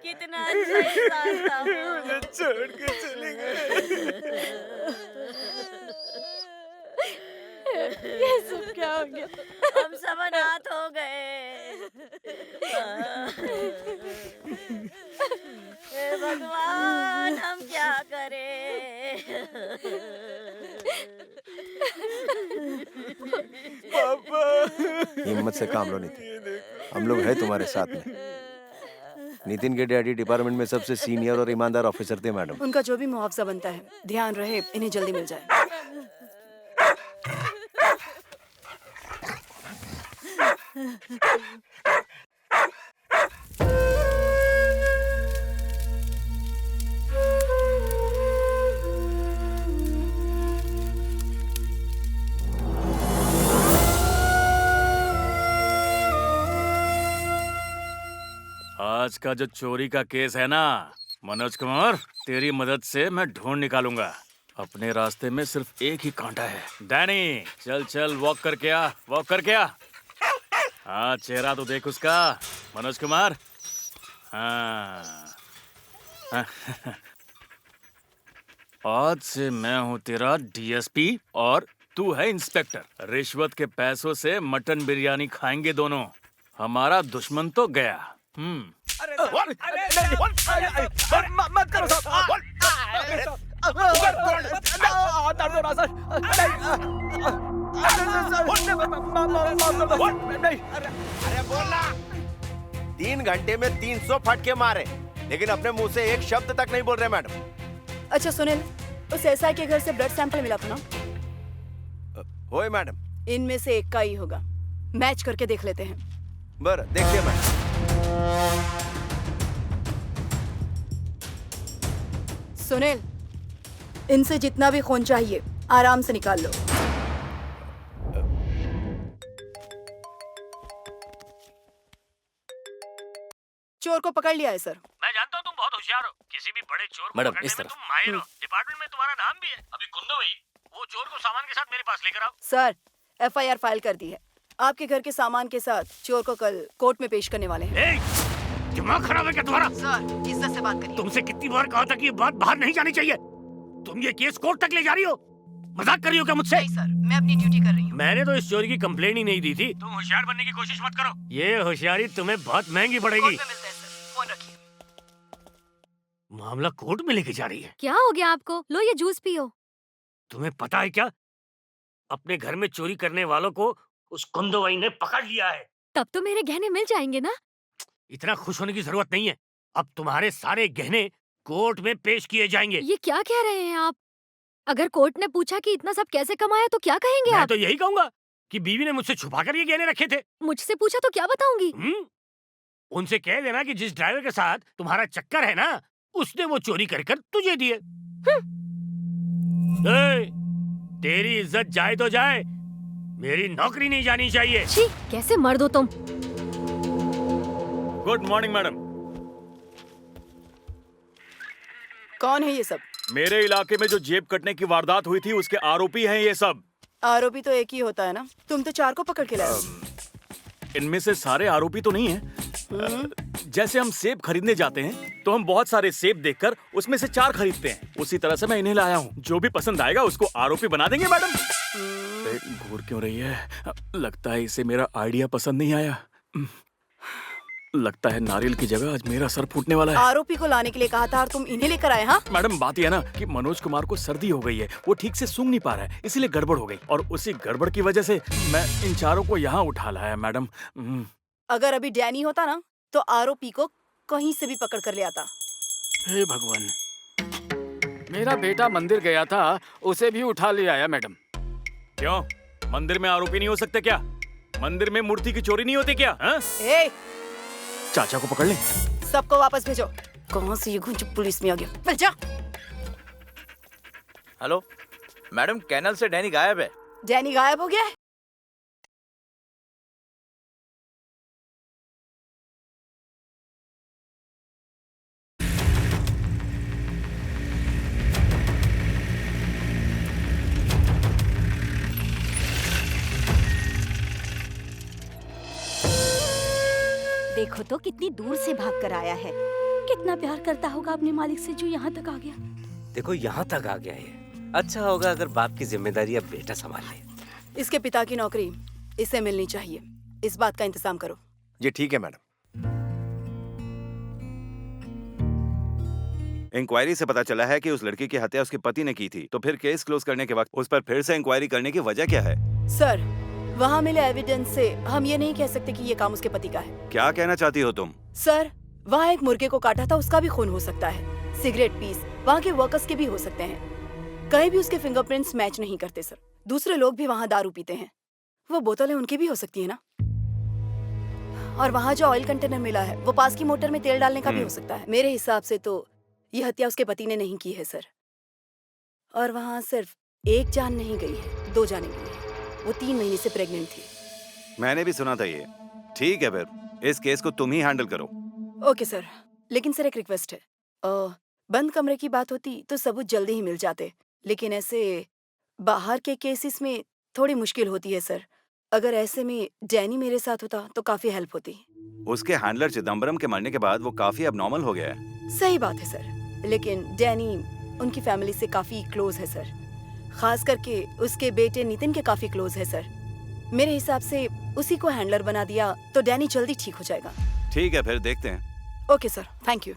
कितना अच्छा इंसान था वो। मुझे छोड़ के चले गए। ये सब क्या हो गया? हम सब अनाथ हो गए। हे भगवान, हम क्या करें? पापा, हिम्मत से काम लो नितिन, हम लोग हैं तुम्हारे साथ में। नितिन के डैडी डिपार्टमेंट में सबसे सीनियर और ईमानदार ऑफिसर थे मैडम। उनका जो भी मुआवजा बनता है, ध्यान रहे इन्हें जल्दी मिल जाए। आज का जो चोरी का केस है ना मनोज कुमार, तेरी मदद से मैं ढूंढ निकालूंगा। अपने रास्ते में सिर्फ एक ही कांटा है। डैनी चल चल वॉक करके आ, वॉक करके आ। हाँ चेहरा तो देख उसका, मनोज कुमार। हाँ आज से मैं हूँ तेरा डीएसपी और तू है इंस्पेक्टर। रिश्वत के पैसों से मटन बिरयानी खाएंगे दोनों। हमारा दुश्मन तो गया। मत करो साहब। अरे बोलना। 3 घंटे में 300 फटके मारे, लेकिन अपने मुंह से एक शब्द तक नहीं बोल रहे मैडम। अच्छा सुनील, उस एसआई के घर से ब्लड सैंपल मिला था ना? होए मैडम। इनमें से एक का ही होगा, मैच करके देख लेते हैं। बरं, देखिए मैडम। सुनील, इनसे जितना भी खून चाहिए आराम से निकाल लो। चोर को पकड़ लिया है सर। मैं जानता हूँ तुम बहुत होशियार हो। किसी भी बड़े चोर को मैडम, पकड़ने इस में तरफ। तुम माहिर हो। डिपार्टमेंट में तुम्हारा नाम भी है। अभी कुंदो भाई, वो चोर को सामान के साथ मेरे पास लेकर आओ। सर, एफआईआर फाइल कर दी है। आपके घर के सामान के साथ चोर को कल कोर्ट में पेश करने वाले हैं। दिमाग खराब है क्या तुम्हारा? सर, इज्जत से बात करिए। तुमसे कितनी बार कहा था कि ये बात बाहर नहीं जानी चाहिए। तुम ये केस कोर्ट तक ले जा रही हो। मजाक कर रही हो क्या मुझसे? नहीं सर, मैं अपनी ड्यूटी कर रही हूँ। मैंने तो इस चोरी की कंप्लेन ही नहीं दी थी। तुम होशियार बनने की कोशिश मत करो। ये होशियारी तुम्हें बहुत महंगी पड़ेगी। फोन रखिए। मामला कोर्ट में लेके जा रही है। क्या हो गया आपको? लो ये जूस पियो। तुम्हें पता है क्या, अपने घर में चोरी करने वालों को उस कुंदोबाई ने पकड़ लिया है। तब तो मेरे गहने मिल जाएंगे ना? इतना खुश होने की जरूरत नहीं है। अब तुम्हारे सारे गहने कोर्ट में पेश किए जाएंगे। ये क्या कह रहे हैं आप? अगर कोर्ट ने पूछा कि इतना सब कैसे कमाया तो क्या कहेंगे मैं आप? तो यही कहूंगा कि बीवी ने मुझसे छुपाकर ये गहने रखे थे। मुझसे पूछा तो क्या बताऊंगी? उनसे कह देना कि जिस ड्राइवर के साथ तुम्हारा चक्कर है ना, उसने वो चोरी कर कर तुझे दिए। तेरी इज्जत जाए तो जाए, मेरी नौकरी नहीं जानी चाहिए। छी, कैसे मर्द हो तुम? Good morning madam. कौन है ये सब? मेरे इलाके में जो जेब कटने की वारदात हुई थी उसके आरोपी हैं ये सब। आरोपी तो एक ही होता है ना, तुम तो 4 को पकड़ के लाए। इनमें से सारे आरोपी तो नहीं हैं। जैसे हम सेब खरीदने जाते हैं तो हम बहुत सारे सेब देखकर उसमें से 4 खरीदते हैं, उसी तरह से मैं इन्हें लाया हूँ। जो भी पसंद आएगा उसको आरोपी बना देंगे मैडम। पेट घूर क्यों रही है? लगता है इसे मेरा आइडिया पसंद नहीं आया। लगता है नारियल की जगह आज मेरा सर फूटने वाला है। आरोपी को लाने के लिए कहा था और तुम इन्हें लेकर आए? हाँ मैडम, बात यह है ना कि मनोज कुमार को सर्दी हो गई है, वो ठीक से सूंघ नहीं पा रहा है, इसीलिए गड़बड़ हो गई और उसी गड़बड़ की वजह से मैं इन चारों को यहाँ उठा लाया मैडम। अगर अभी डैनी होता ना तो आरोपी को कहीं से भी पकड़ कर ले आता। हे भगवान, मेरा बेटा मंदिर गया था, उसे भी उठा ले आया मैडम। क्यों, मंदिर में आरोपी नहीं हो सकते क्या? मंदिर में मूर्ति की चोरी नहीं होती क्या? चाचा को पकड़ ले। सबको वापस भेजो। कहाँ से ये घुंच पुलिस में आ गया? चल जा। हेलो मैडम, कैनल से डैनी गायब है। डैनी गायब हो गया है? देखो तो कितनी दूर से भाग कर आया है। कितना प्यार करता होगा अपने मालिक से जो यहाँ तक आ गया। देखो यहाँ तक आ गया है। अच्छा होगा अगर बाप की जिम्मेदारी अब बेटा संभाल ले। इसके पिता की नौकरी इसे मिलनी चाहिए, इस बात का इंतजाम करो। जी ठीक है मैडम। इंक्वायरी से पता चला है कि उस लड़की की हत्या उसके पति ने की थी, तो फिर केस क्लोज करने के वक्त उस पर फिर से इंक्वायरी करने की वजह क्या है? सर, वहाँ मिले एविडेंस से हम ये नहीं कह सकते कि ये काम उसके पति का है। क्या कहना चाहती हो तुम? सर, वहाँ एक मुर्गे को काटा था, उसका भी खून हो सकता है। सिगरेट पीस वहाँ के वर्कर्स के भी हो सकते हैं। कहीं भी उसके फिंगरप्रिंट्स मैच नहीं करते सर। दूसरे लोग भी वहाँ दारू पीते हैं, वो बोतलें उनकी भी हो सकती है ना। और वहाँ जो ऑयल कंटेनर मिला है वो पास की मोटर में तेल डालने का भी हो सकता है। मेरे हिसाब से तो ये हत्या उसके पति ने नहीं की है सर। और वहाँ सिर्फ एक जान नहीं गई है, 2 जानें गई है। वो 3 महीने से प्रेग्नेंट थी। मैंने भी सुना था ये। ठीक है फिर इस केस को तुम ही हैंडल करो। ओके सर, लेकिन सर एक रिक्वेस्ट है। बंद कमरे की बात होती तो सबूत जल्दी ही मिल जाते, लेकिन ऐसे बाहर के केसेस में थोड़ी मुश्किल होती है सर। अगर ऐसे में डैनी मेरे साथ होता तो काफी हेल्प होती। उसके हैंडलर चिदम्बरम के मरने के बाद वो काफी अबनॉर्मल हो गया है। सही बात है सर, लेकिन डैनी उनकी फैमिली से काफी क्लोज है सर। खास करके उसके बेटे नितिन के काफी क्लोज है सर। मेरे हिसाब से उसी को हैंडलर बना दिया तो डैनी जल्दी ठीक हो जाएगा। ठीक है, फिर देखते हैं। Okay sir, thank you.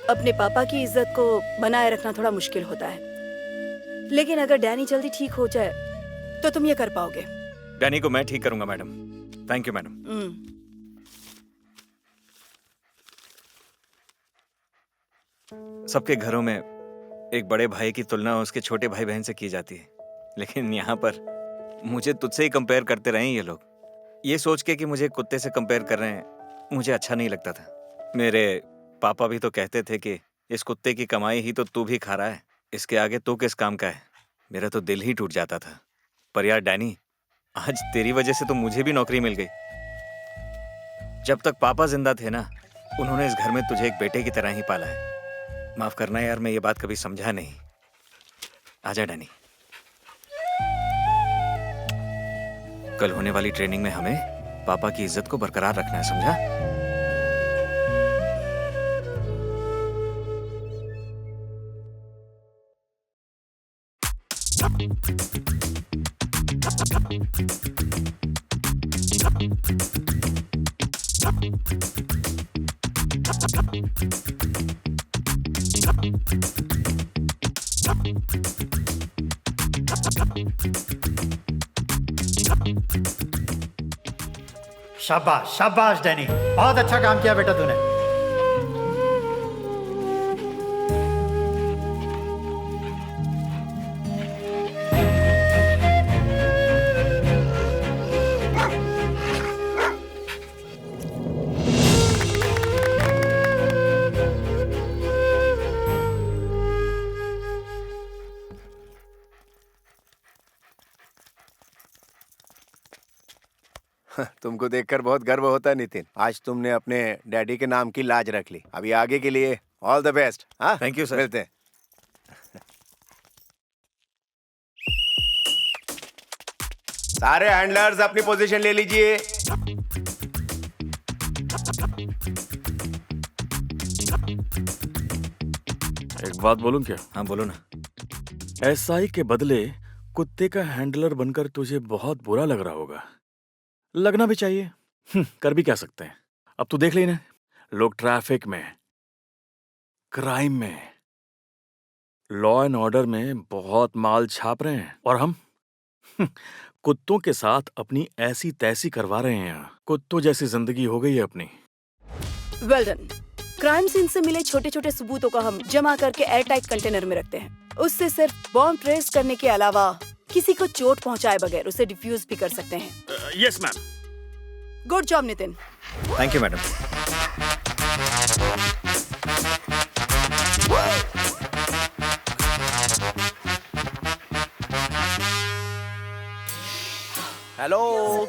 अपने पापा की इज्जत को बनाए रखना थोड़ा मुश्किल होता है, लेकिन अगर डैनी जल्दी ठीक हो जाए तो तुम ये कर पाओगे। डैनी को मैं ठीक करूंगा मैडम। Thank you madam. सबके घरों में एक बड़े भाई की तुलना उसके छोटे भाई बहन से की जाती है, लेकिन यहाँ पर मुझे तुझसे ही कंपेयर करते रहे ये लोग। ये सोच के कि मुझे कुत्ते से कंपेयर कर रहे हैं, मुझे अच्छा नहीं लगता था। मेरे पापा भी तो कहते थे कि इस कुत्ते की कमाई ही तो तू भी खा रहा है, इसके आगे तू किस काम का है। मेरा तो दिल ही टूट जाता था। पर यार डैनी, आज तेरी वजह से तो मुझे भी नौकरी मिल गई। जब तक पापा जिंदा थे ना, उन्होंने इस घर में तुझे एक बेटे की तरह ही पाला है। माफ करना यार, मैं ये बात कभी समझा नहीं। आजा डैनी। कल होने वाली ट्रेनिंग में हमें पापा की इज्जत को बरकरार रखना है, समझा? शाबाश शाबाश डैनी, बहुत अच्छा काम किया बेटा तूने। तुमको देखकर बहुत गर्व होता है नितिन। आज तुमने अपने डैडी के नाम की लाज रख ली। अभी आगे के लिए ऑल द बेस्ट। हाँ, थैंक यू सर। मिलते हैं। सारे हैंडलर्स अपनी पोजीशन ले लीजिए। एक बात बोलूं क्या? हाँ बोलो ना। एसआई के बदले कुत्ते का हैंडलर बनकर तुझे बहुत बुरा लग रहा होगा। लगना भी चाहिए। कर भी क्या सकते हैं। अब तू देख लेना, लोग ट्रैफिक में, क्राइम में, लॉ एंड ऑर्डर में बहुत माल छाप रहे हैं, और हम कुत्तों के साथ अपनी ऐसी तैसी करवा रहे हैं। कुत्तों जैसी जिंदगी हो गई है अपनी। Well done. क्राइम सीन से मिले छोटे छोटे सबूतों को हम जमा करके एयर टाइट कंटेनर में रखते हैं। उससे सिर्फ बॉम्ब ट्रेस करने के अलावा किसी को चोट पहुंचाए बगैर उसे डिफ्यूज भी कर सकते हैं। Yes ma'am. Good job Nitin. Thank you madam. Hello.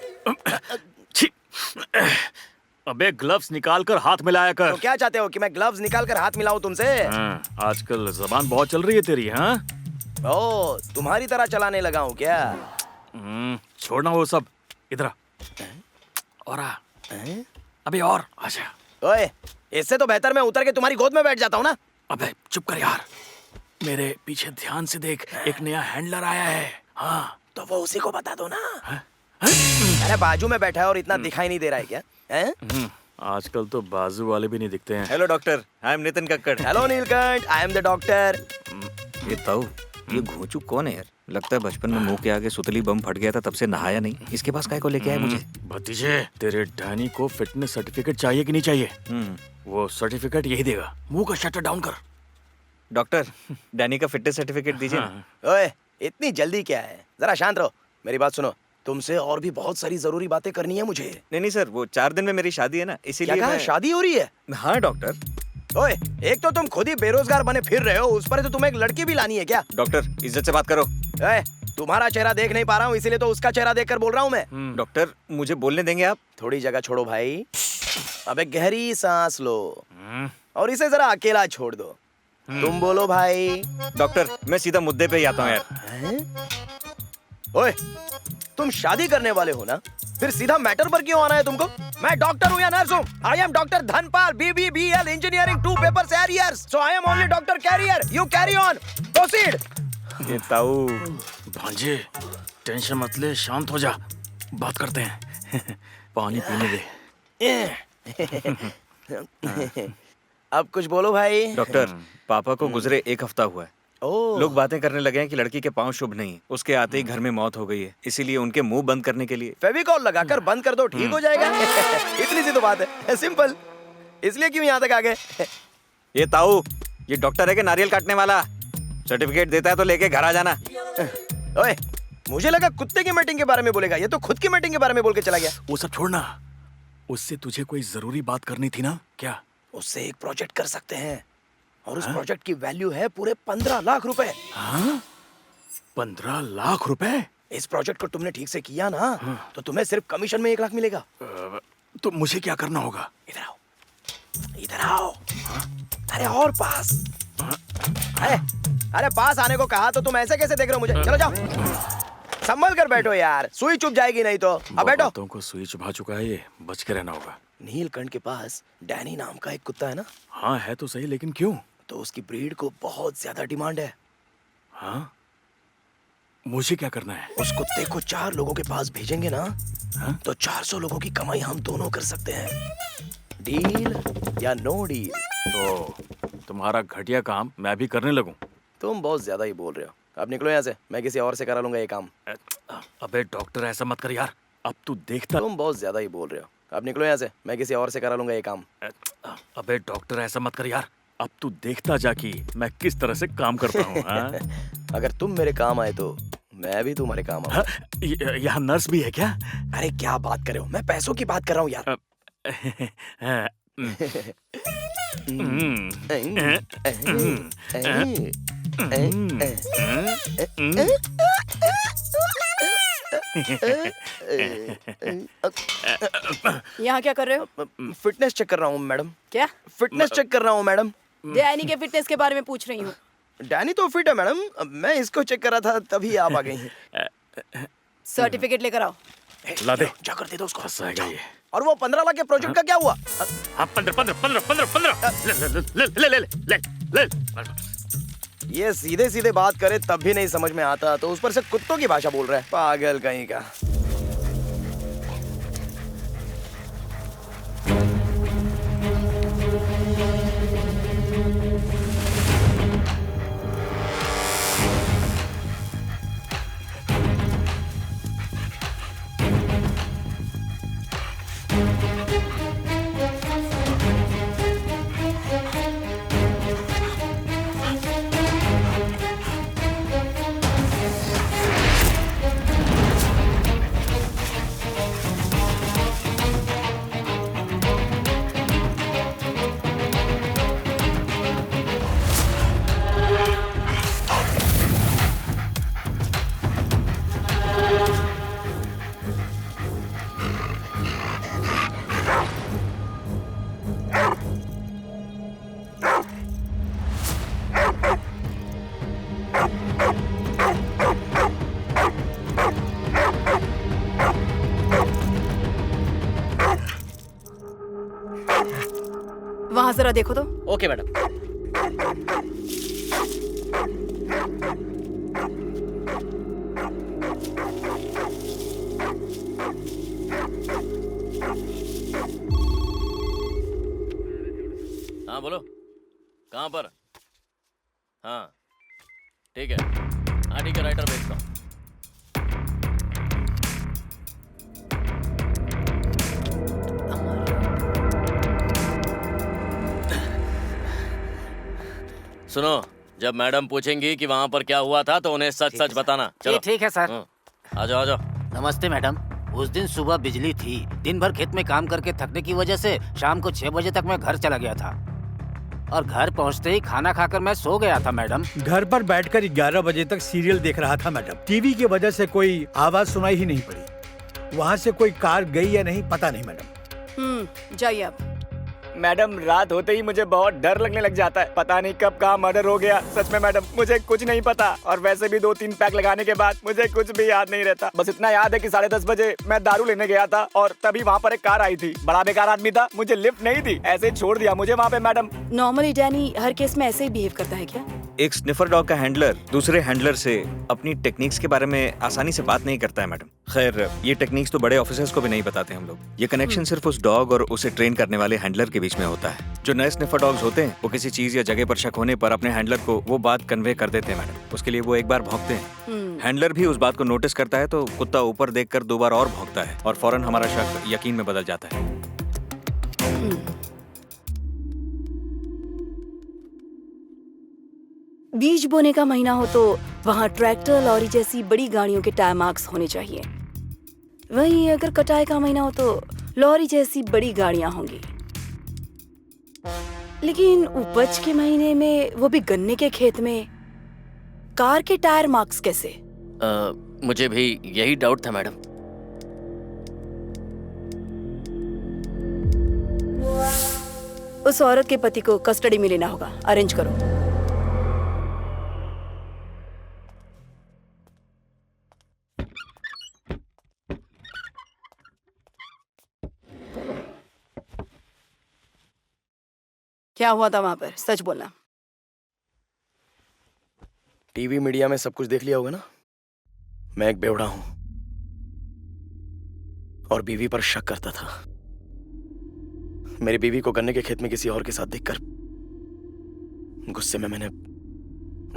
अबे ग्लव्स निकाल कर हाथ मिलाया कर। तो क्या चाहते हो कि मैं ग्लव्स निकाल कर हाथ मिलाऊं तुमसे? आजकल जबान बहुत चल रही है तेरी। हाँ, ओ, तुम्हारी तरह चलाने लगा हूँ क्या? छोड़ना वो सब, इधर और आ। अबे और आजा। ओए, इससे तो बेहतर मैं उतर के तुम्हारी गोद में बैठ जाता हूँ ना। अबे चुप कर यार, मेरे पीछे ध्यान से देख, एक नया हैंडलर आया है। हाँ, तो वो उसी को बता दो ना। अरे बाजू में बैठा है और इतना दिखाई नहीं दे रहा है क्या? आजकल तो बाजू वाले भी नहीं दिखते हैं। Hello doctor, I am Nitin Kakkar. Hello Neelkanth, I am the doctor. ये ताऊ, ये घोंचू कौन है यार? लगता है बचपन में मुंह के आगे सुतली बम फट गया था, तब से नहाया नहीं। इसके पास काय को लेके आए मुझे? भतीजे, तेरे डैनी को फिटनेस सर्टिफिकेट चाहिए कि नहीं चाहिए? वो सर्टिफिकेट यही देगा। मुंह का शटर डाउन कर। डॉक्टर, डैनी का फिटनेस सर्टिफिकेट दीजिए ना। ओए, इतनी जल्दी क्या है? जरा शांत रहो। मेरी बात सुनो, तुमसे और भी बहुत सारी जरूरी बातें करनी है मुझे। नहीं सर, वो 4 दिन में मेरी शादी है ना, इसीलिए। क्या कहा? शादी हो रही है? हाँ डॉक्टर। ओए, एक तो तुम खुद ही बेरोजगार बने फिर रहे हो, उस पर तो तुम्हें एक लड़की भी लानी है क्या? डॉक्टर, इज्जत से बात करो। तुम्हारा चेहरा देख नहीं पा रहा हूँ, इसीलिए तो उसका चेहरा देखकर बोल रहा हूँ मैं। डॉक्टर मुझे बोलने देंगे आप? थोड़ी जगह छोड़ो भाई। अबे गहरी सांस लो और इसे जरा अकेला छोड़ दो। तुम बोलो भाई। डॉक्टर मैं सीधा मुद्दे पे ही आता हूँ यार। ओए, तुम शादी करने वाले हो ना, फिर सीधा मैटर पर क्यों आना है तुमको? मैं डॉक्टर हूँ या नर्स हूँ? I am doctor Dhanpal, BBBL engineering 2 papers arrears, so I am only doctor career. You carry on, proceed. ये ताऊ भांजे टेंशन मत ले, शांत हो जा, बात करते हैं। पानी पीने दे। अब कुछ बोलो भाई। डॉक्टर पापा को गुजरे 1 हफ्ता हुआ है। लोग बातें करने लगे हैं कि लड़की के पांव शुभ नहीं, उसके आते ही घर में मौत हो गई है, इसीलिए उनके मुंह बंद करने के लिए फेविकॉल लगाकर बंद कर दो, ठीक हो जाएगा। इतनी सी तो बात है, सिंपल। इसलिए क्यों यहाँ तक आ गए? ये ताऊ, ये डॉक्टर है कि नारियल काटने वाला? सर्टिफिकेट देता है तो लेके घर आ जाना। ओए, मुझे लगा कुत्ते की मीटिंग के बारे में बोलेगा, ये तो खुद की मीटिंग के बारे में बोल के चला गया। वो सब छोड़ना, उससे तुझे कोई जरूरी बात करनी थी ना? क्या? उससे एक प्रोजेक्ट कर सकते हैं और उस प्रोजेक्ट की वैल्यू है पूरे 15 लाख रुपए। हाँ? 15 लाख रुपए? इस प्रोजेक्ट को तुमने ठीक से किया ना, तो तुम्हें सिर्फ कमीशन में 1 लाख मिलेगा। तो मुझे क्या करना होगा? इधर आओ, इधर आओ। अरे और पास। अरे पास आने को कहा तो तुम ऐसे कैसे देख रहे हो मुझे? चलो जाओ, संभल कर बैठो यार, सुई चुभ जाएगी नहीं तो। अब बैठो। बातों को सुई चुभा चुका है ये, बच के रहना होगा। नीलकंठ के पास डैनी नाम का एक कुत्ता है ना? हाँ है तो सही, लेकिन क्यों? तो उसकी ब्रीड को बहुत ज्यादा डिमांड है। हाँ? मुझे क्या करना है? उस कुत्ते को 4 लोगों के पास भेजेंगे ना, तो 400 लोगों की कमाई हम दोनों कर सकते हैं। डील या नो डील? तो तुम्हारा घटिया काम मैं भी करने लगूं? तुम बहुत ज्यादा ही बोल रहे हो। अब निकलो यहाँ से, मैं किसी और से करा लूंगा ये काम। अबे डॉक्टर ऐसा मत कर यार, अब तू देखता। तुम बहुत ज्यादा ही बोल रहे हो। अब निकलो यहाँ से, मैं किसी और से करा लूंगा ये काम। अबे डॉक्टर ऐसा मत कर यार, अब तू देखता जा कि मैं किस तरह से काम करता हूँ। अगर तुम मेरे काम आए तो मैं भी तुम्हारे काम आऊँ। यहाँ नर्स भी है क्या? अरे क्या बात कर रहे हो, मैं पैसों की बात कर रहा हूँ यार। यहाँ क्या कर रहे हो? फिटनेस चेक कर रहा हूँ मैडम। क्या? फिटनेस चेक कर रहा हूँ मैडम। डैनी के फिटनेस के बारे में पूछ रही हूँ। डैनी तो फिट है मैडम, मैं इसको चेक कर रहा था तभी आप आ गई। सर्टिफिकेट लेकर आओ। ला दे, जाकर दे दो उसको। फंसाएगा ये। और वो 15 लाख के प्रोजेक्ट का क्या हुआ? हाँ 15। ले। ये सीधे सीधे बात करे तब भी नहीं समझ में आता, तो उस पर से कुत्तों की भाषा बोल रहा है, पागल कहीं का। वहां जरा देखो तो। Okay madam. हाँ बोलो, कहाँ पर? हाँ ठीक है, हाँ ठीक है, राइटर भेजता हूँ। सुनो, जब मैडम पूछेंगी कि वहाँ पर क्या हुआ था तो उन्हें सच सच बताना। चलो ठीक है सर। आ जाओ आ जाओ। नमस्ते मैडम। उस दिन सुबह बिजली थी, दिन भर खेत में काम करके थकने की वजह से शाम को 6 बजे तक मैं घर चला गया था। और घर पहुंचते ही खाना खाकर मैं सो गया था मैडम। घर पर बैठकर 11 बजे तक सीरियल देख रहा था मैडम। टीवी की वजह से कोई आवाज सुनाई ही नहीं पड़ी। वहाँ से कोई कार गई या नहीं पता नहीं मैडम। जाइए आप। मैडम रात होते ही मुझे बहुत डर लगने लग जाता है। पता नहीं कब कहाँ मर्डर हो गया। सच में मैडम मुझे कुछ नहीं पता, और वैसे भी 2-3 पैक लगाने के बाद मुझे कुछ भी याद नहीं रहता। बस इतना याद है कि 10:30 बजे मैं दारू लेने गया था और तभी वहाँ पर एक कार आई थी। बड़ा बेकार आदमी था, मुझे लिफ्ट नहीं दी, ऐसे छोड़ दिया मुझे वहाँ पे मैडम। नॉर्मली डैनी हर केस में ऐसे ही बिहेव करता है क्या? एक स्निफर डॉग का हैंडलर दूसरे हैंडलर से अपनी टेक्निक्स के बारे में आसानी से बात नहीं करता है मैडम। खैर ये टेक्निक्स तो बड़े ऑफिसर्स को भी नहीं बताते हम लोग। ये कनेक्शन सिर्फ उस डॉग और उसे ट्रेन करने वाले हैंडलर के बीच में होता है। जो नए स्निफर डॉग्स होते हैं वो किसी चीज या जगह पर शक होने पर अपने हैंडलर को वो बात कन्वे कर देते हैं मैडम। उसके लिए वो एक बार भौंकते हैं, हैंडलर भी उस बात को नोटिस करता है तो कुत्ता ऊपर देखकर 2 बार और भौंकता है और फौरन हमारा शक यकीन में बदल जाता है। बीज बोने का महीना हो तो वहाँ ट्रैक्टर, लॉरी जैसी बड़ी गाड़ियों के टायर मार्क्स होने चाहिए। वहीं अगर कटाई का महीना हो तो लॉरी जैसी बड़ी गाड़ियां होंगी। लेकिन उपज के महीने में, वो भी गन्ने के खेत में, कार के टायर मार्क्स कैसे? मुझे भी यही डाउट था मैडम। उस औरत के पति को कस्टडी में लेना होगा। अरेंज करो। क्या हुआ था वहां पर? सच बोलना। टीवी मीडिया में सब कुछ देख लिया होगा ना। मैं एक बेवड़ा हूं और बीवी पर शक करता था। मेरी बीवी को गन्ने के खेत में किसी और के साथ देखकर गुस्से में मैंने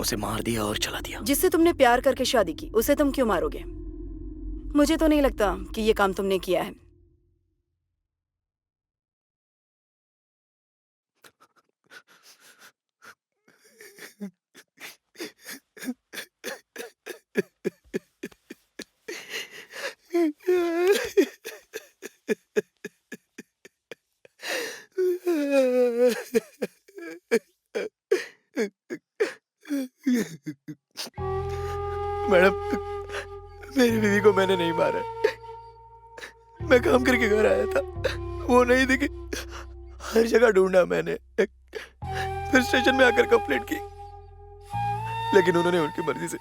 उसे मार दिया और चला दिया। जिससे तुमने प्यार करके शादी की उसे तुम क्यों मारोगे? मुझे तो नहीं लगता कि ये काम तुमने किया है। मैडम मेरी बीवी को मैंने नहीं मारा। मैं काम करके घर आया था, वो नहीं दिखी। हर जगह ढूंढा मैंने, फिर स्टेशन में आकर कंप्लेंट की, लेकिन उन्होंने उनकी मर्जी से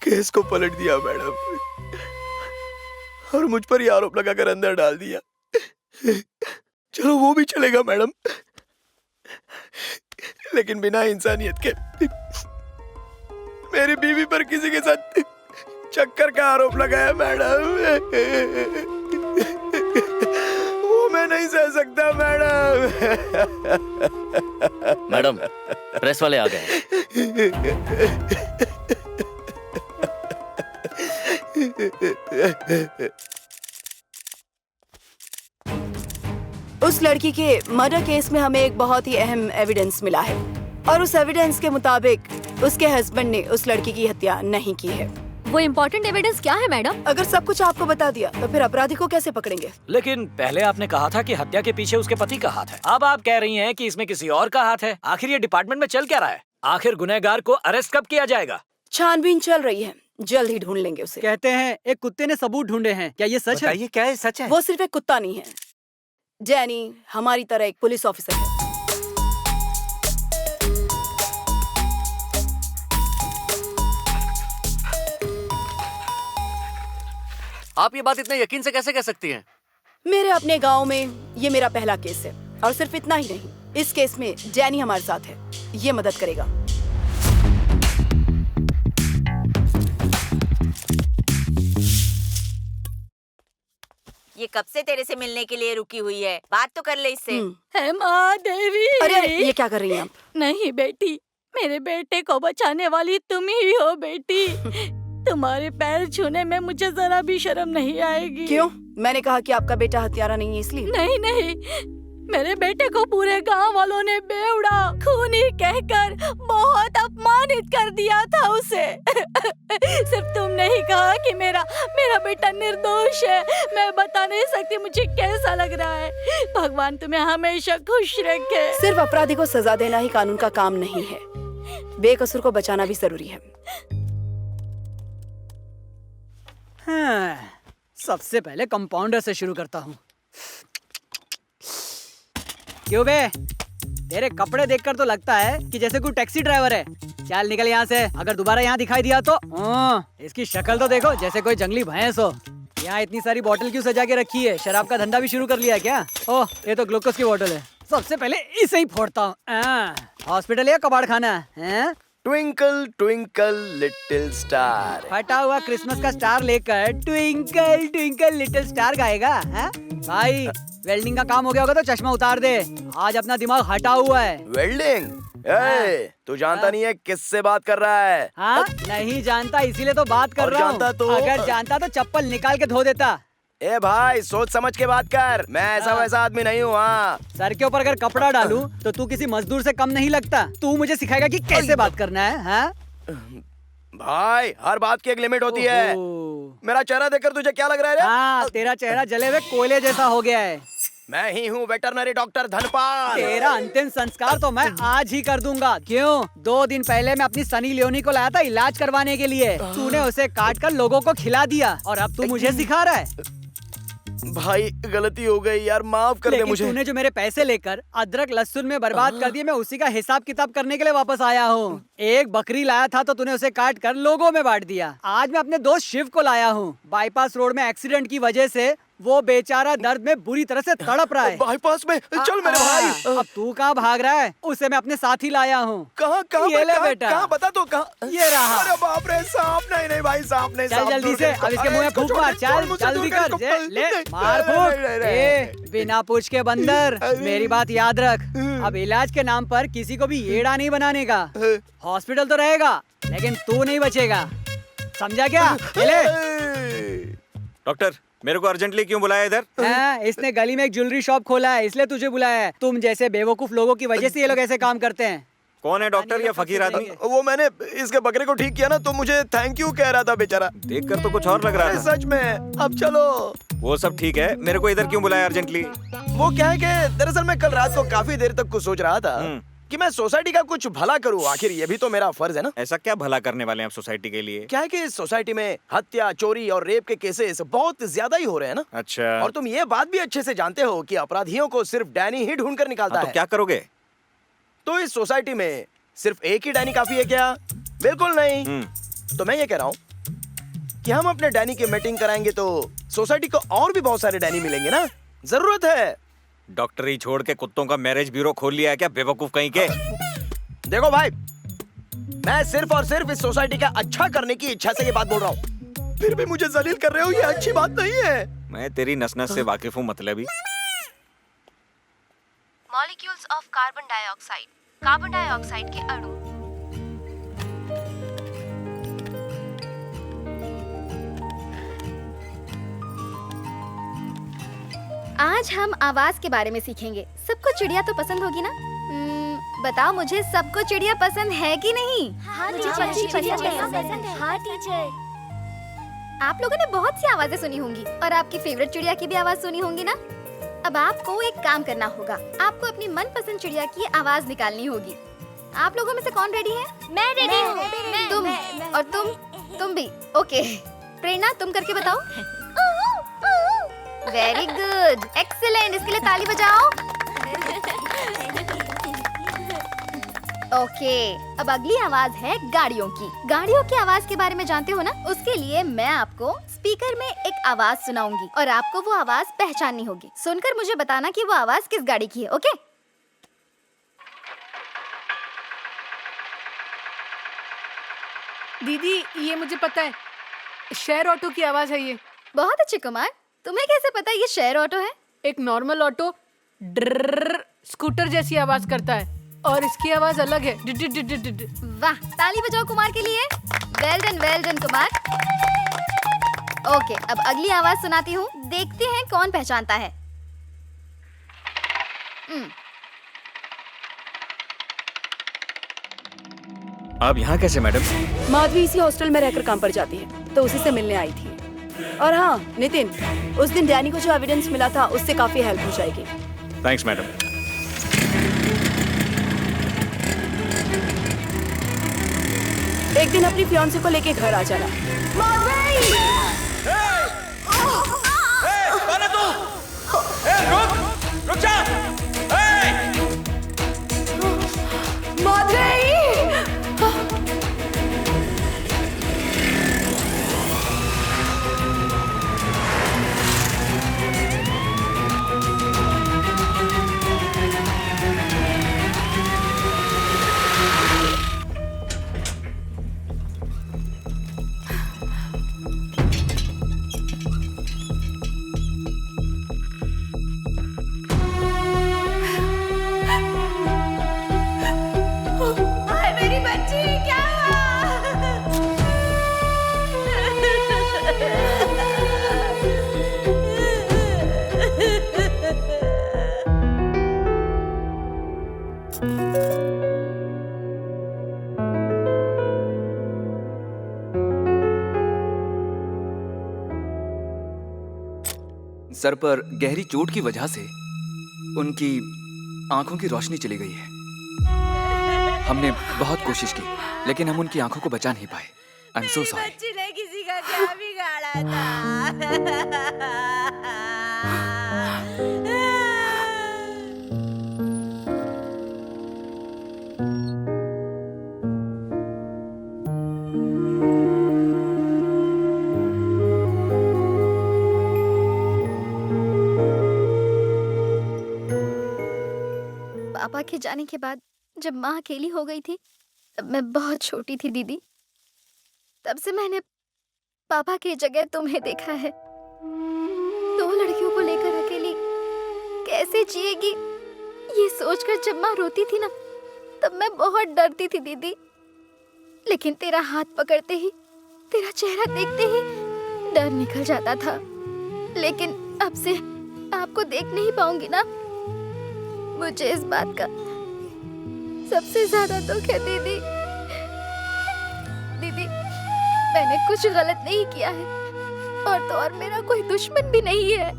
केस को पलट दिया मैडम, और मुझ पर ही आरोप लगाकर अंदर डाल दिया। चलो वो भी चलेगा मैडम, लेकिन बिना इंसानियत के मेरी बीवी पर किसी के साथ चक्कर का आरोप लगाया मैडम। वो मैं नहीं सह सकता मैडम। मैडम प्रेस वाले आ गए। उस लड़की के मर्डर केस में हमें एक बहुत ही अहम एविडेंस मिला है, और उस एविडेंस के मुताबिक उसके हस्बैंड ने उस लड़की की हत्या नहीं की है। वो इम्पोर्टेंट एविडेंस क्या है मैडम? अगर सब कुछ आपको बता दिया तो फिर अपराधी को कैसे पकड़ेंगे? लेकिन पहले आपने कहा था कि हत्या के पीछे उसके पति का हाथ है। अब आप कह रही हैं कि इसमें किसी और का हाथ है। आखिर ये डिपार्टमेंट में चल क्या रहा है? आखिर गुनहगार को अरेस्ट कब किया जाएगा? छानबीन चल रही है, जल्द ही ढूंढ लेंगे उसे। कहते हैं एक कुत्ते ने सबूत ढूंढे हैं, क्या ये सच है? बताइए क्या ये सच है? वो सिर्फ एक कुत्ता नहीं है, डैनी हमारी तरह एक पुलिस ऑफिसर है। आप ये बात इतने यकीन से कैसे कह सकती हैं? मेरे अपने गांव में ये मेरा पहला केस है, और सिर्फ इतना ही नहीं, इस केस में डैनी हमारे साथ है, ये मदद करेगा। ये कब से तेरे से मिलने के लिए रुकी हुई है, बात तो कर ले इससे। है माँ देवी। अरे ये क्या कर रही हैं आप? नहीं बेटी, मेरे बेटे को बचाने वाली तुम ही हो बेटी। तुम्हारे पैर छूने में मुझे जरा भी शर्म नहीं आएगी। क्यों? मैंने कहा कि आपका बेटा हत्यारा नहीं है इसलिए? नहीं नहीं, मेरे बेटे को पूरे गांव वालों ने बेवड़ा खूनी कहकर बहुत अपमानित कर दिया था उसे। सिर्फ तुमने ही कहा कि मेरा बेटा निर्दोष है। मैं बता नहीं सकती मुझे कैसा लग रहा है। भगवान तुम्हें हमेशा खुश रखे। सिर्फ अपराधी को सजा देना ही कानून का काम नहीं है, बेकसूर को बचाना भी जरूरी है। हाँ, सबसे पहले कंपाउंडर से शुरू करता हूँ। क्यों बे? तेरे कपड़े देखकर तो लगता है कि जैसे कोई टैक्सी ड्राइवर है। चल निकल यहाँ से, अगर दोबारा यहाँ दिखाई दिया तो। इसकी शक्ल तो देखो, जैसे कोई जंगली भैंस हो। यहाँ इतनी सारी बोतल क्यों सजा के रखी है? शराब का धंधा भी शुरू कर लिया है क्या? ओह, ये तो ग्लूकोज की बोतल है। सबसे पहले इसे ही फोड़ता हूँ। हॉस्पिटल या कबाड़ खाना है? Twinkle twinkle little star. फटा हुआ क्रिसमस का स्टार लेकर ट्विंकल ट्विंकल लिटिल स्टार गाएगा है? भाई वेल्डिंग का काम हो गया होगा तो चश्मा उतार दे। आज अपना दिमाग हटा हुआ है। वेल्डिंग? तू जानता नहीं है किससे बात कर रहा है? हाँ, नहीं जानता, इसीलिए तो बात कर रहा हूँ। अगर जानता तो चप्पल निकाल के धो देता। ए भाई, सोच समझ के बात कर। मैं ऐसा वैसा आदमी नहीं हूँ। हाँ, सर के ऊपर अगर कपड़ा डालूं तो तू किसी मजदूर से कम नहीं लगता। तू मुझे सिखाएगा कि कैसे बात करना है? हाँ? भाई, हर बात की एक लिमिट होती है। मेरा चेहरा देखकर तुझे क्या लग रहा है? हाँ, तेरा चेहरा जले हुए कोयले जैसा हो गया है। मैं ही हूँ वेटरनरी डॉक्टर धनपाल। तेरा अंतिम संस्कार तो मैं आज ही कर दूंगा। क्यों? 2 दिन पहले मैं अपनी सनी लियोनी को लाया था इलाज करवाने के लिए। तूने उसे काट कर लोगों को खिला दिया और अब तू मुझे सिखा रहा है। भाई गलती हो गई यार, माफ कर दे मुझे। तूने जो मेरे पैसे लेकर अदरक लहसुन में बर्बाद कर दिए, मैं उसी का हिसाब किताब करने के लिए वापस आया हूँ। एक बकरी लाया था तो तूने उसे काट कर लोगों में बांट दिया। आज मैं अपने दोस्त शिव को लाया हूँ। बाईपास रोड में एक्सीडेंट की वजह से वो बेचारा दर्द में बुरी तरह से तड़प रहा है। बाईपास में? चल मेरे भाई। अब तू कहाँ भाग रहा है? उसे मैं अपने साथ ही लाया हूँ। कहाँ? ये ले बेटा। कहाँ बता तो कहाँ? ये रहा। अरे बाप रे, सांप नहीं नहीं भाई, सांप नहीं। चल जल्दी से, अब इसके मुंह में फूंक मार। चल जल्दी कर, ले मार फूंक। बिना पूछ के बंदर, मेरी बात याद रख। अब इलाज के नाम पर किसी को भी येड़ा नहीं बनाने का। हॉस्पिटल तो रहेगा लेकिन तू नहीं बचेगा, समझा क्या? ले डॉक्टर, मेरे को अर्जेंटली क्यों बुलाया इधर? इसने गली में एक ज्वेलरी शॉप खोला है, इसलिए तुझे बुलाया है। तुम जैसे बेवकूफ लोगों की वजह से ये लोग ऐसे काम करते हैं। कौन है डॉक्टर या फकीर आदमी? वो मैंने इसके बकरे को ठीक किया ना, तो मुझे थैंक यू कह रहा था बेचारा। देखकर तो कुछ और लग रहा था। सच में। अब चलो। वो सब ठीक है, मेरे को इधर क्यों बुलाया अर्जेंटली? वो क्या है कि दरअसल मैं कल रात को काफी देर तक कुछ सोच रहा था कि मैं सोसाइटी का कुछ भला करूं। आखिर ये भी तो मेरा फर्ज है ना। ऐसा क्या भला करने वाले हैं आप सोसाइटी के लिए? क्या है कि इस सोसाइटी में हत्या, चोरी और रेप के केसेस बहुत ज्यादा ही हो रहे हैं ना। अच्छा। और तुम ये बात भी अच्छे से जानते हो कि अपराधियों को सिर्फ डैनी ही ढूंढ कर निकालता है। तो क्या करोगे? तो इस सोसाइटी में सिर्फ एक ही डैनी काफी है क्या? बिल्कुल नहीं। तो मैं ये कह रहा हूँ कि हम अपने डैनी की मीटिंग कराएंगे तो सोसाइटी को और भी बहुत सारे डैनी मिलेंगे ना। जरूरत है। डॉक्टरी छोड़ के कुत्तों का मैरिज ब्यूरो खोल लिया है क्या, बेवकूफ कहीं के? देखो भाई, मैं सिर्फ और सिर्फ इस सोसाइटी का अच्छा करने की इच्छा से ये बात बोल रहा हूँ। फिर भी मुझे जलील कर रहे हो, ये अच्छी बात नहीं है। मैं तेरी नस नस से वाकिफ हूँ। मतलब ही molecules of carbon dioxide, carbon dioxide के अणु। आज हम आवाज के बारे में सीखेंगे। सबको चिड़िया तो पसंद होगी ना? बताओ मुझे, सबको चिड़िया पसंद है कि नहीं? हाँ मुझे पक्षी पसंद है। हाँ टीचर। आप लोगों ने बहुत सी आवाजें सुनी होंगी और आपकी फेवरेट चिड़िया की भी आवाज सुनी होंगी ना। अब आपको एक काम करना होगा, आपको अपनी मनपसंद चिड़िया की आवाज निकालनी होगी। आप लोगों में से कौन रेडी है? मैं रेडी हूँ। तुम और तुम भी। ओके प्रेरणा, तुम करके बताओ। वेरी गुड, एक्सीलेंट, इसके लिए ताली बजाओ। ओके, अब अगली आवाज है गाड़ियों की। गाड़ियों की आवाज के बारे में जानते हो ना? उसके लिए मैं आपको स्पीकर में एक आवाज सुनाऊंगी और आपको वो आवाज पहचाननी होगी। सुनकर मुझे बताना कि वो आवाज किस गाड़ी की है। ओके? दीदी, ये मुझे पता है, शेयर ऑटो की आवाज है ये। बहुत अच्छे कुमार, तुम्हें कैसे पता ये शेयर ऑटो है? एक नॉर्मल ऑटो ड्रर स्कूटर जैसी आवाज करता है और इसकी आवाज अलग है। वाह, ताली बजाओ कुमार के लिए। Well done Kumar. ओके, अब अगली आवाज सुनाती हूँ, देखते हैं कौन पहचानता है। आप यहाँ कैसे मैडम? माधवी इसी हॉस्टल में रहकर काम पर जाती है, तो उसी से मिलने आई थी। और हाँ नितिन, उस दिन डैनी को जो एविडेंस मिला था उससे काफी हेल्प हो जाएगी। Thanks madam. एक दिन अपनी फियांसे को लेके घर आ जाना। रुक जा! मेरी बच्ची क्या सर पर गहरी चोट की वजह से उनकी आंखों की रोशनी चली गई है। हमने बहुत कोशिश की लेकिन हम उनकी आंखों को बचा नहीं पाए। I am so sorry. बच्ची ने किसी का क्या बिगाड़ा था? पापा के जाने के बाद जब माँ अकेली हो गई थी तब मैं बहुत छोटी थी दीदी। तब से मैंने पापा की जगह तुम्हें देखा है। 2 लड़कियों को लेकर अकेली कैसे जिएगी ये सोचकर जब माँ रोती थी ना तब मैं बहुत डरती थी दीदी। लेकिन तेरा हाथ पकड़ते ही, तेरा चेहरा देखते ही डर निकल जाता था। लेकिन अब से आपको देख नहीं पाऊंगी ना, मुझे इस बात का सबसे ज्यादा दुख है दीदी। दीदी मैंने कुछ गलत नहीं किया है और तो और मेरा कोई दुश्मन भी नहीं है।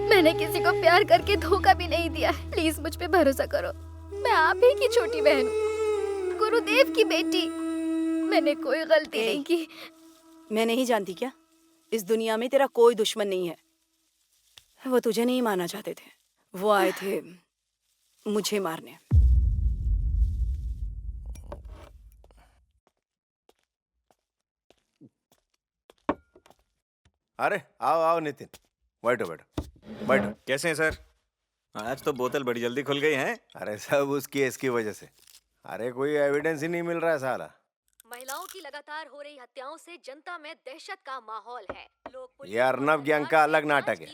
मैंने किसी को प्यार करके धोखा भी नहीं दिया है। प्लीज मुझ पे भरोसा करो। मैं आप ही की छोटी बहन हूँ, गुरुदेव की बेटी। मैंने कोई गलती नहीं की। मैं नहीं जानती क्या, इस दुनिया में तेरा कोई दुश्मन नहीं है। वो तुझे नहीं मारना चाहते थे, वो आए थे मुझे मारने। अरे आओ आओ नितिन, बैठो बैठो बैठो। कैसे हैं सर? आज तो बोतल बड़ी जल्दी खुल गई है। अरे सब उस केस की वजह से। अरे कोई एविडेंस ही नहीं मिल रहा है साला। महिलाओं की लगातार हो रही हत्याओं से जनता में दहशत का माहौल है। लोग ये अर्नब गैंग का अलग नाटक है।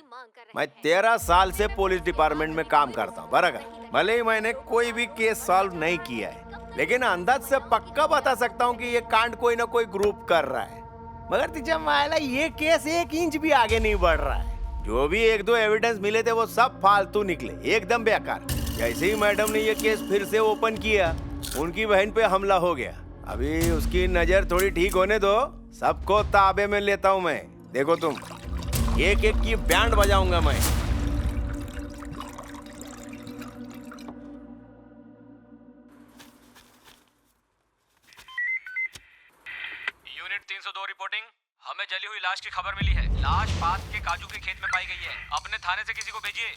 मैं 13 साल से पुलिस डिपार्टमेंट में काम करता हूँ बराबर। भले ही मैंने कोई भी केस सॉल्व नहीं किया है, लेकिन अंदाज से पक्का बता सकता हूँ कि ये कांड कोई ना कोई ग्रुप कर रहा है। मगर तिच्या मायला ये केस 1 इंच भी आगे नहीं बढ़ रहा है। जो भी 1-2 एविडेंस मिले थे वो सब फालतू निकले, एकदम बेकार। जैसे ही मैडम ने ये केस फिर से ओपन किया, उनकी बहन पे हमला हो गया। अभी उसकी नजर थोड़ी ठीक होने दो, सबको ताबे में लेता हूँ मैं। देखो तुम, एक एक की बैंड बजाऊंगा मैं। Unit 302 reporting. हमें जली हुई लाश की खबर मिली है। लाश पास के काजू के खेत में पाई गई है। अपने थाने से किसी को भेजिए।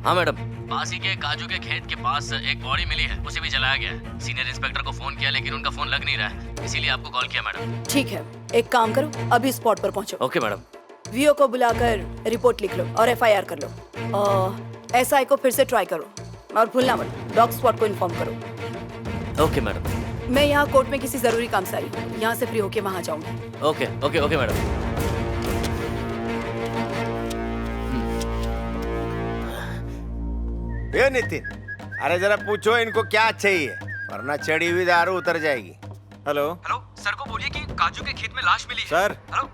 हाँ मैडम, पासी के काजू के खेत के पास एक बॉडी मिली है, उसे भी जलाया गया है। सीनियर इंस्पेक्टर को फोन किया लेकिन उनका फोन लग नहीं रहा है, इसीलिए आपको कॉल किया मैडम। ठीक है, एक काम करो, अभी स्पॉट पर पहुंचो। Okay madam. वीओ को बुलाकर रिपोर्ट लिख लो और एफआईआर कर लो। एसआई को फिर से ट्राई करो और भूलना मत, डॉग स्पॉट को इन्फॉर्म करो। Okay madam. मैं यहाँ कोर्ट में किसी जरूरी काम से आई हूँ, यहाँ से फ्री होके वहाँ जाऊंगी। Okay okay okay madam. ये नितिन, अरे जरा पूछो इनको क्या चाहिए, वरना चढ़ी हुई दारू उतर जाएगी। हेलो हेलो सर को बोलिए कि काजू के खेत में लाश मिली है। सर, हेलो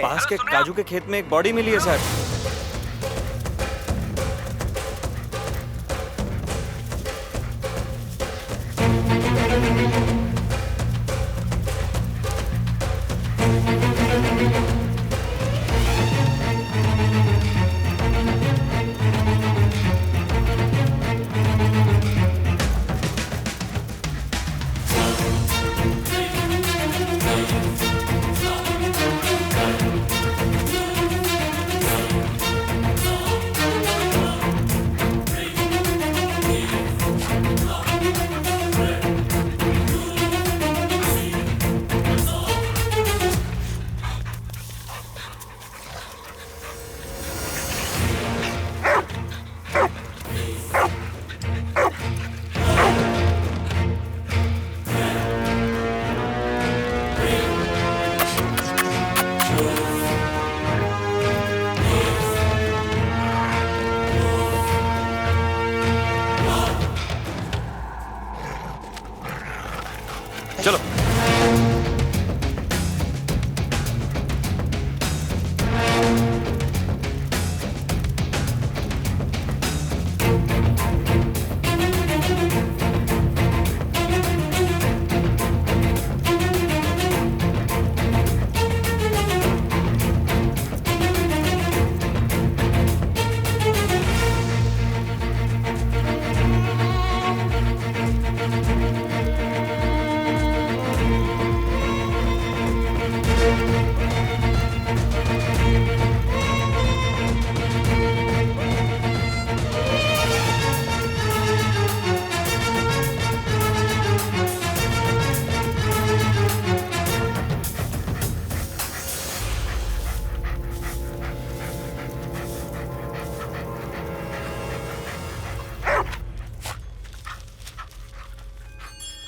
पास के काजू के खेत में एक बॉडी मिली है सर। चलो।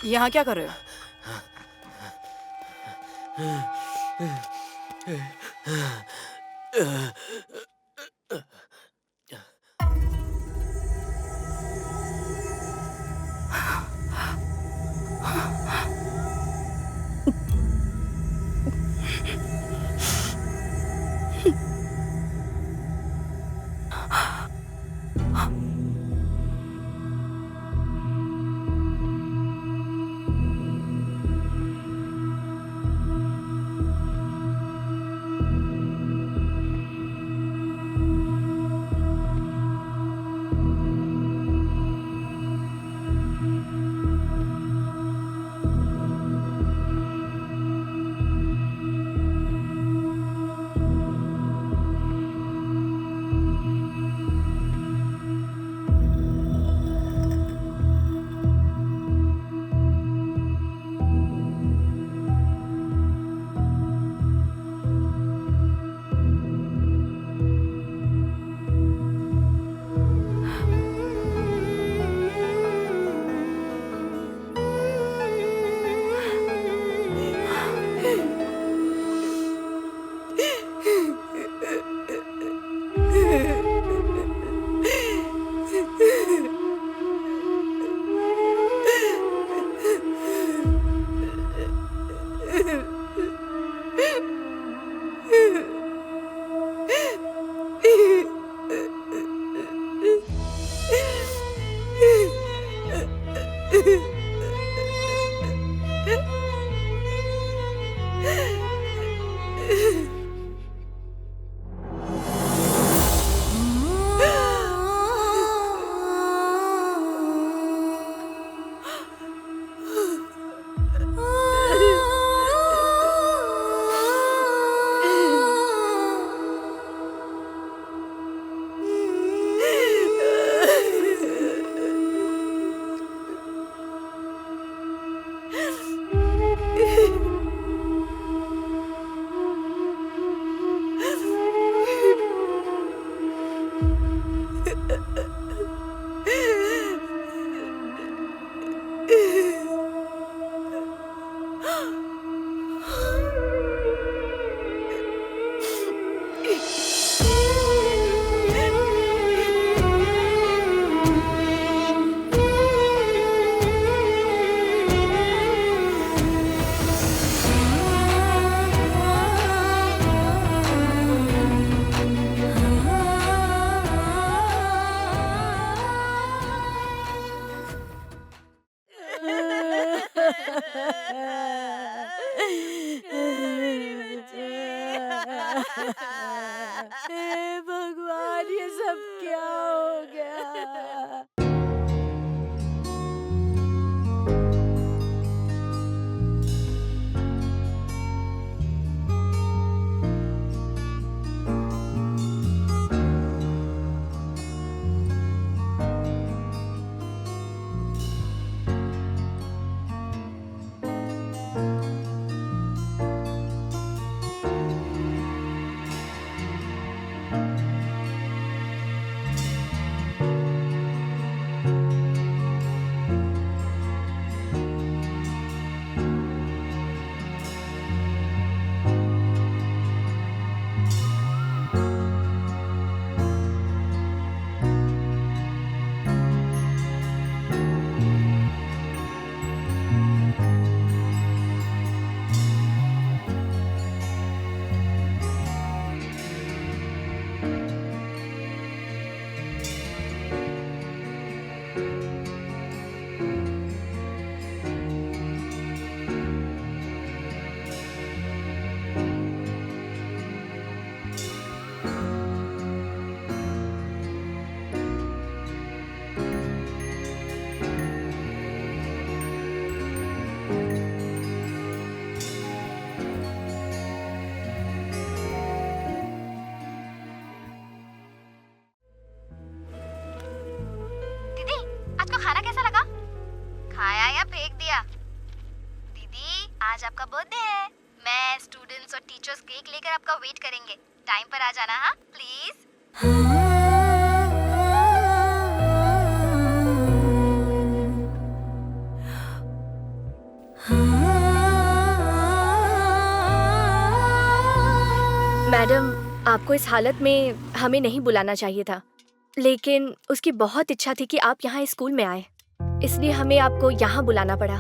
यहाँ क्या कर रहे हो? आपका बर्थडे है। मैं, स्टूडेंट्स और टीचर्स केक लेकर आपका वेट करेंगे। टाइम पर आ जाना, हाँ प्लीज। मैडम, आपको इस हालत में हमें नहीं बुलाना चाहिए था, लेकिन उसकी बहुत इच्छा थी कि आप यहाँ स्कूल में आए, इसलिए हमें आपको यहाँ बुलाना पड़ा।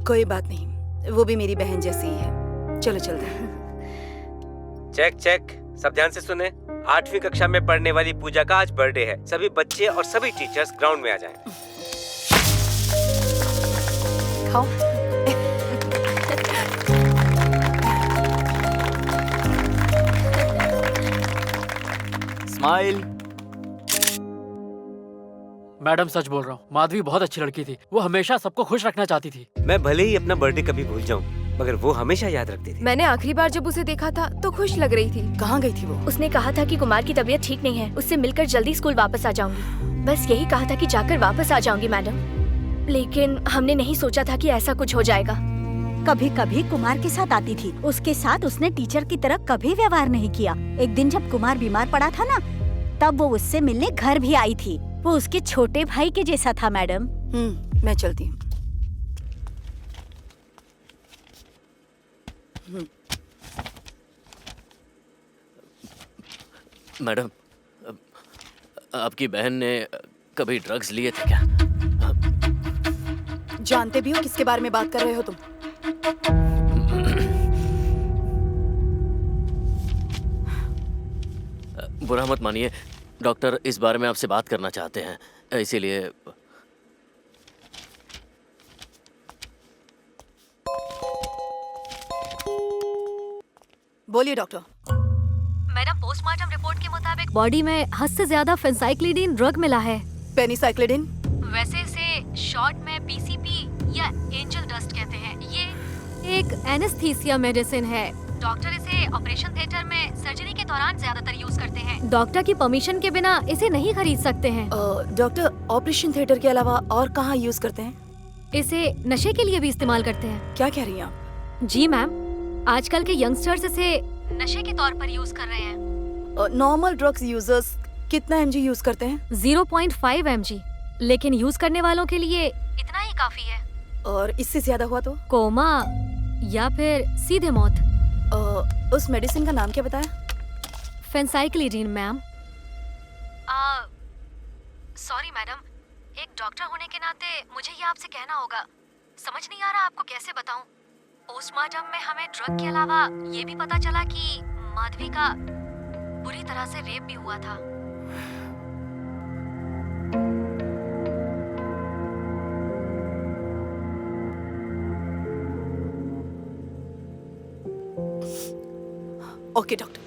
कोई बात नहीं, वो भी मेरी बहन जैसी ही है। चलो चलते हैं। चेक चेक, सब ध्यान से सुने। 8वीं कक्षा में पढ़ने वाली पूजा का आज बर्थडे है। सभी बच्चे और सभी टीचर्स ग्राउंड में आ जाएं। खाओ। स्माइल। मैडम सच बोल रहा हूँ, माधवी बहुत अच्छी लड़की थी। वो हमेशा सबको खुश रखना चाहती थी। मैं भले ही अपना बर्थडे कभी भूल जाऊं, मगर वो हमेशा याद रखती थी। मैंने आखिरी बार जब उसे देखा था तो खुश लग रही थी। कहाँ गई थी वो? उसने कहा था कि कुमार की तबीयत ठीक नहीं है, उससे मिलकर जल्दी स्कूल वापस आ जाऊंगी। बस यही कहा था कि जाकर वापस आ जाऊंगी मैडम, लेकिन हमने नहीं सोचा था कि ऐसा कुछ हो जाएगा। कभी कभी कुमार के साथ आती थी, उसके साथ उसने टीचर की तरह कभी व्यवहार नहीं किया। एक दिन जब कुमार बीमार पड़ा था ना, तब वो उससे मिलने घर भी आई थी। वो उसके छोटे भाई के जैसा था मैडम। मैं चलती हूँ। मैडम, आपकी बहन ने कभी ड्रग्स लिए थे क्या? जानते भी हो किसके बारे में बात कर रहे हो तुम? बुरा मत मानिए, डॉक्टर इस बारे में आपसे बात करना चाहते हैं, इसीलिए। बोलिए डॉक्टर। मैडम, पोस्टमार्टम रिपोर्ट के मुताबिक बॉडी में हद से ज्यादा फेंसाइक्लिडीन ड्रग मिला है। पेनिसाइक्लिडीन? वैसे इसे शॉर्ट में पीसीपी या एंजल डस्ट कहते हैं। ये एक एनेस्थीसिया मेडिसिन है। डॉक्टर इसे ऑपरेशन थिएटर में सर्जरी के दौरान ज्यादातर यूज करते हैं। डॉक्टर की परमिशन के बिना इसे नहीं खरीद सकते हैं। डॉक्टर, ऑपरेशन थिएटर के अलावा और कहाँ यूज करते हैं? इसे नशे के लिए भी इस्तेमाल करते हैं। क्या कह रही हैं आप? जी मैम, आजकल के यंगस्टर्स इसे नशे के तौर पर यूज कर रहे हैं। नॉर्मल ड्रग्स यूजर्स कितना एमजी यूज करते हैं? 0.5 mg, लेकिन यूज करने वालों के लिए इतना ही काफी है। और इससे ज्यादा हुआ तो? कोमा या फिर सीधे मौत। उस मेडिसिन का नाम क्या बताया? फेंसाइक्लिडीन मैम। सॉरी मैडम, एक डॉक्टर होने के नाते मुझे ये आपसे कहना होगा। समझ नहीं आ रहा आपको कैसे बताऊं। पोस्टमार्टम में हमें ड्रग के अलावा ये भी पता चला कि माधवी का बुरी तरह से रेप भी हुआ था। Okay doctor.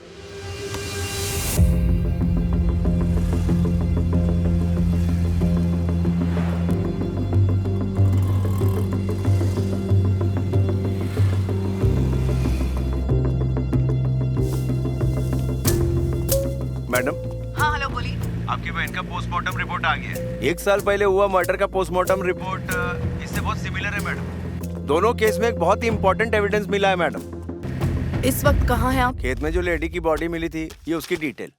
मैडम। हाँ हेलो, बोलिए। आपकी बहन का पोस्टमार्टम रिपोर्ट आ गया है। 1 साल पहले हुआ मर्डर का पोस्टमार्टम रिपोर्ट इससे बहुत सिमिलर है मैडम। दोनों केस में एक बहुत ही इम्पोर्टेंट एविडेंस मिला है मैडम। इस वक्त कहाँ हैं आप? खेत में जो लेडी की बॉडी मिली थी, ये उसकी डिटेल।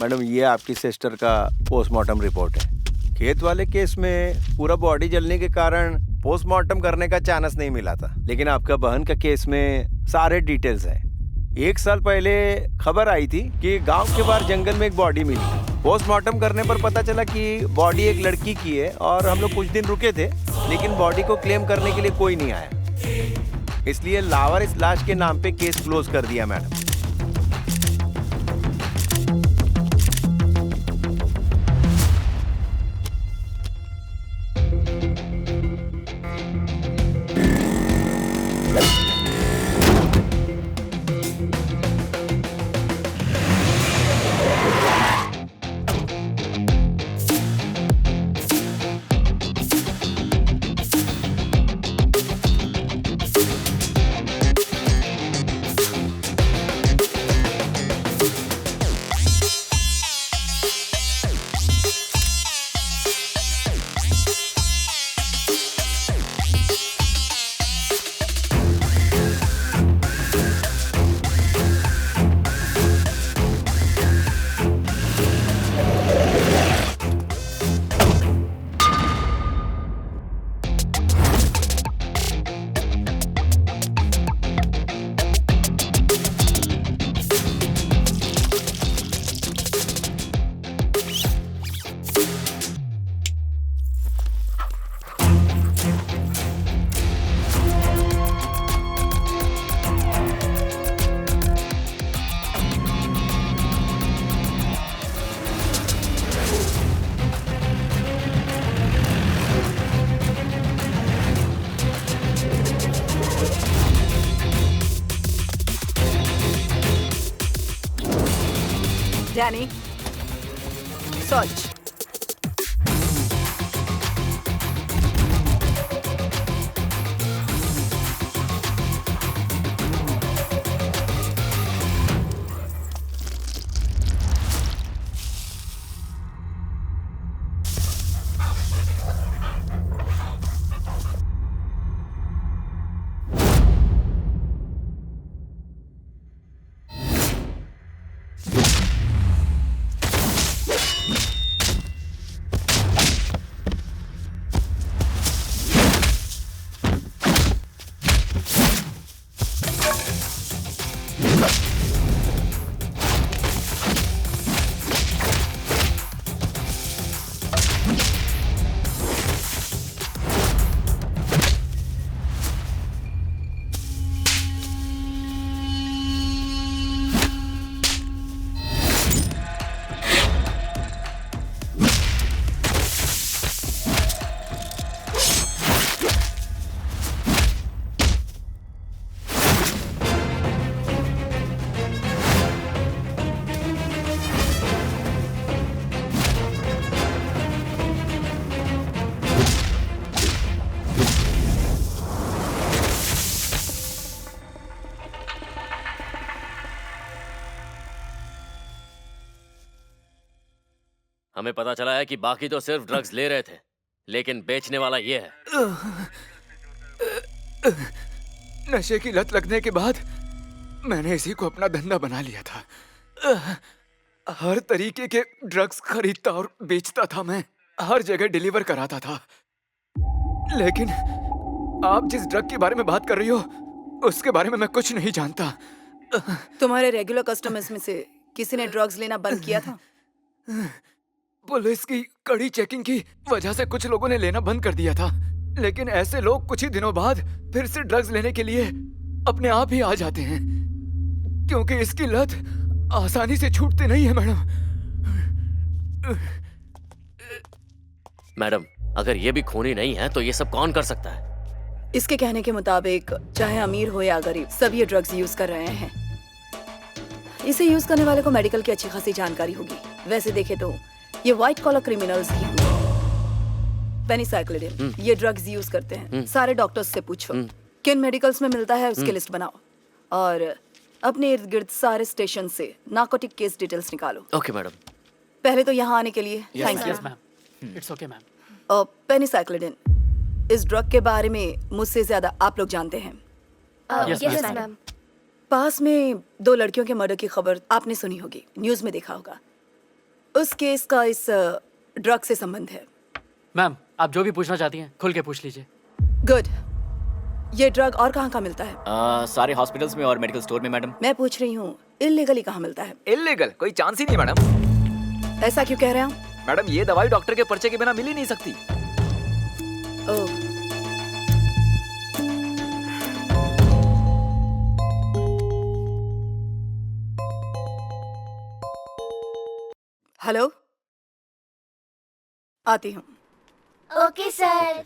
मैडम, ये आपकी सिस्टर का पोस्टमार्टम रिपोर्ट है। खेत वाले केस में पूरा बॉडी जलने के कारण पोस्टमार्टम करने का चांस नहीं मिला था, लेकिन आपका बहन का केस में सारे डिटेल्स हैं। 1 साल पहले खबर आई थी कि गांव के बाहर जंगल में एक बॉडी मिली। पोस्टमार्टम करने पर पता चला कि बॉडी एक लड़की की है और हम लोग कुछ दिन रुके थे, लेकिन बॉडी को क्लेम करने के लिए कोई नहीं आया, इसलिए लावारिस लाश के नाम पे केस क्लोज कर दिया मैडम। Danny, salt. हमें पता चला है कि बाकी तो सिर्फ ड्रग्स ले रहे थे, लेकिन बेचने वाला ये है। नशे की लत लगने के बाद मैंने इसी को अपना धंधा बना लिया था। हर तरीके के ड्रग्स खरीदता और बेचता था मैं, हर जगह डिलीवर कराता था। लेकिन आप जिस ड्रग के बारे में बात कर रही हो, उसके बारे में मैं कुछ नहीं जानता। तुम्हारे रेगुलर कस्टमर्स में से किसी ने ड्रग्स लेना बंद किया था? पुलिस की कड़ी चेकिंग की वजह से कुछ लोगों ने लेना बंद कर दिया था, लेकिन ऐसे लोग कुछ ही दिनों बाद फिर से ड्रग्स लेने के लिए अपने आप ही आ जाते हैं, क्योंकि इसकी लत आसानी से छूटती नहीं है मैडम। मैडम, अगर ये भी खूनी नहीं है तो ये सब कौन कर सकता है? इसके कहने के मुताबिक चाहे अमीर हो या गरीब, सब ये ड्रग्स यूज कर रहे हैं। इसे यूज करने वाले को मेडिकल की अच्छी खासी जानकारी होगी। वैसे देखे तो ये व्हाइट कॉलर क्रिमिनल्स ही होंगे। पेनिसाइक्लिडिन ये ड्रग्स यूज करते हैं। सारे डॉक्टर्स से पूछो किन मेडिकल्स में मिलता है, उसकी लिस्ट बनाओ और अपने इर्द गिर्द सारे स्टेशन से नार्कोटिक केस डिटेल्स निकालो। Okay madam. पहले तो यहाँ आने के लिए thank you. Yes ma'am, it's okay ma'am. और पेनिसाइक्लिडिन, इस ड्रग के बारे में मुझसे ज्यादा आप लोग जानते हैं। Yes ma'am. पास में 2 लड़कियों के मर्डर की खबर आपने सुनी होगी, न्यूज में देखा होगा। उस केस का इस ड्रग से संबंध है। मैम, आप जो भी पूछना चाहती हैं खुल के पूछ लीजिए। गुड। ये ड्रग और कहाँ कहाँ मिलता है? सारे हॉस्पिटल्स में और मेडिकल स्टोर में मैडम। मैं पूछ रही हूँ इल्लीगली कहाँ मिलता है? इल्लीगल कोई चांस ही नहीं मैडम। ऐसा क्यों कह रहे हैं? मैडम, ये दवाई डॉक्टर के पर्चे के बिना मिल ही नहीं सकती। ओह। हेलो, आती हूँ। Okay sir.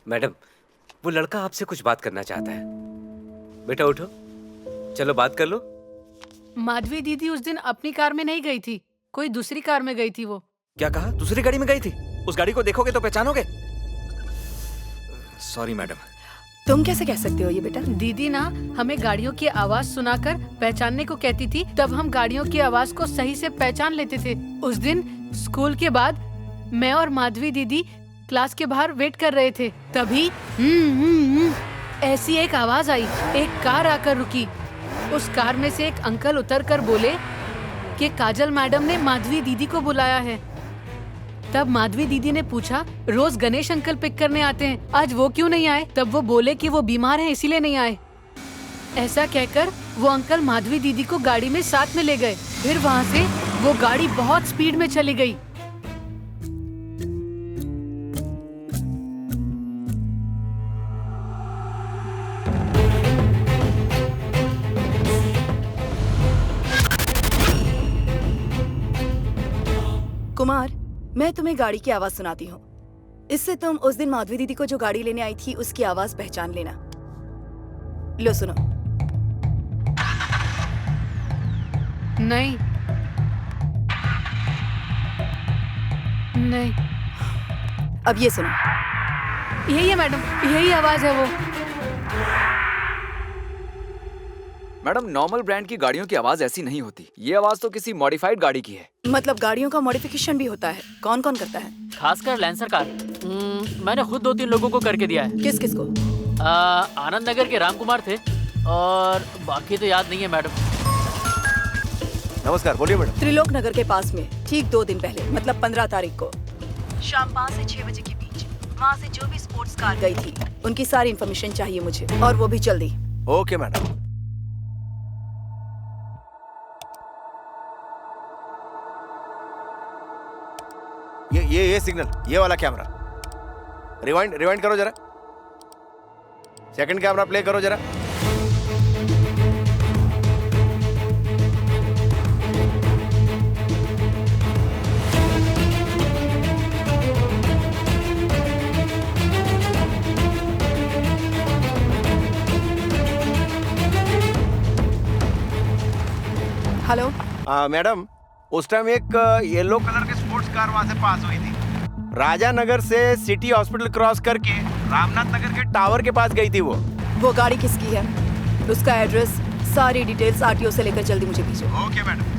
मैडम, वो लड़का आपसे कुछ बात करना चाहता है। बेटा उठो, चलो बात कर लो। माधवी दीदी उस दिन अपनी कार में नहीं गई थी, कोई दूसरी कार में गई थी। वो क्या कहा? दूसरी गाड़ी में गई थी? उस गाड़ी को देखोगे तो पहचानोगे। Sorry madam. तुम कैसे कह सकते हो ये बेटा? दीदी ना हमें गाड़ियों की आवाज सुनाकर पहचानने को कहती थी, तब हम गाड़ियों की आवाज को सही से पहचान लेते थे। उस दिन स्कूल के बाद मैं और माधवी दीदी क्लास के बाहर वेट कर रहे थे, तभी ऐसी एक आवाज आई। एक कार आकर रुकी। उस कार में से एक अंकल उतरकर बोले कि काजल मैडम ने माधवी दीदी को बुलाया है। तब माधवी दीदी ने पूछा, रोज गणेश अंकल पिक करने आते हैं, आज वो क्यों नहीं आए? तब वो बोले कि वो बीमार हैं इसीलिए नहीं आए। ऐसा कहकर वो अंकल माधवी दीदी को गाड़ी में साथ में ले गए। फिर वहाँ से वो गाड़ी बहुत स्पीड में चली गई। कुमार, मैं तुम्हें गाड़ी की आवाज सुनाती हूँ। इससे तुम उस दिन माधवी दीदी को जो गाड़ी लेने आई थी उसकी आवाज पहचान लेना। लो सुनो। नहीं नहीं, अब ये सुनो। यही है मैडम, यही आवाज है वो। मैडम, नॉर्मल ब्रांड की गाड़ियों की आवाज ऐसी नहीं होती। ये आवाज तो किसी मॉडिफाइड गाड़ी की है। मतलब गाड़ियों का मॉडिफिकेशन भी होता है? कौन कौन करता है? खासकर लैंसर कार। मैंने खुद 2-3 लोगों को करके दिया है। किस किस को? आनंद नगर के राम कुमार थे और बाकी तो याद नहीं है मैडम। नमस्कार, बोलिए मैडम। त्रिलोक नगर के पास में ठीक 2 दिन पहले, मतलब 15 तारीख को शाम 5 से 6 बजे के बीच वहाँ से जो भी स्पोर्ट्स कार गई थी उनकी सारी इन्फॉर्मेशन चाहिए मुझे, और वो भी जल्दी। Okay madam. ये सिग्नल, ये वाला कैमरा रिवाइंड करो जरा। सेकंड कैमरा प्ले करो जरा। हेलो मैडम, उस टाइम एक येलो कलर की स्पोर्ट्स कार वहां से पास हुई थी। राजा नगर से सिटी हॉस्पिटल क्रॉस करके रामनाथ नगर के टावर के पास गई थी वो गाड़ी किसकी है? उसका एड्रेस, सारी डिटेल्स आरटीओ से लेकर जल्दी मुझे भेजो। Okay madam.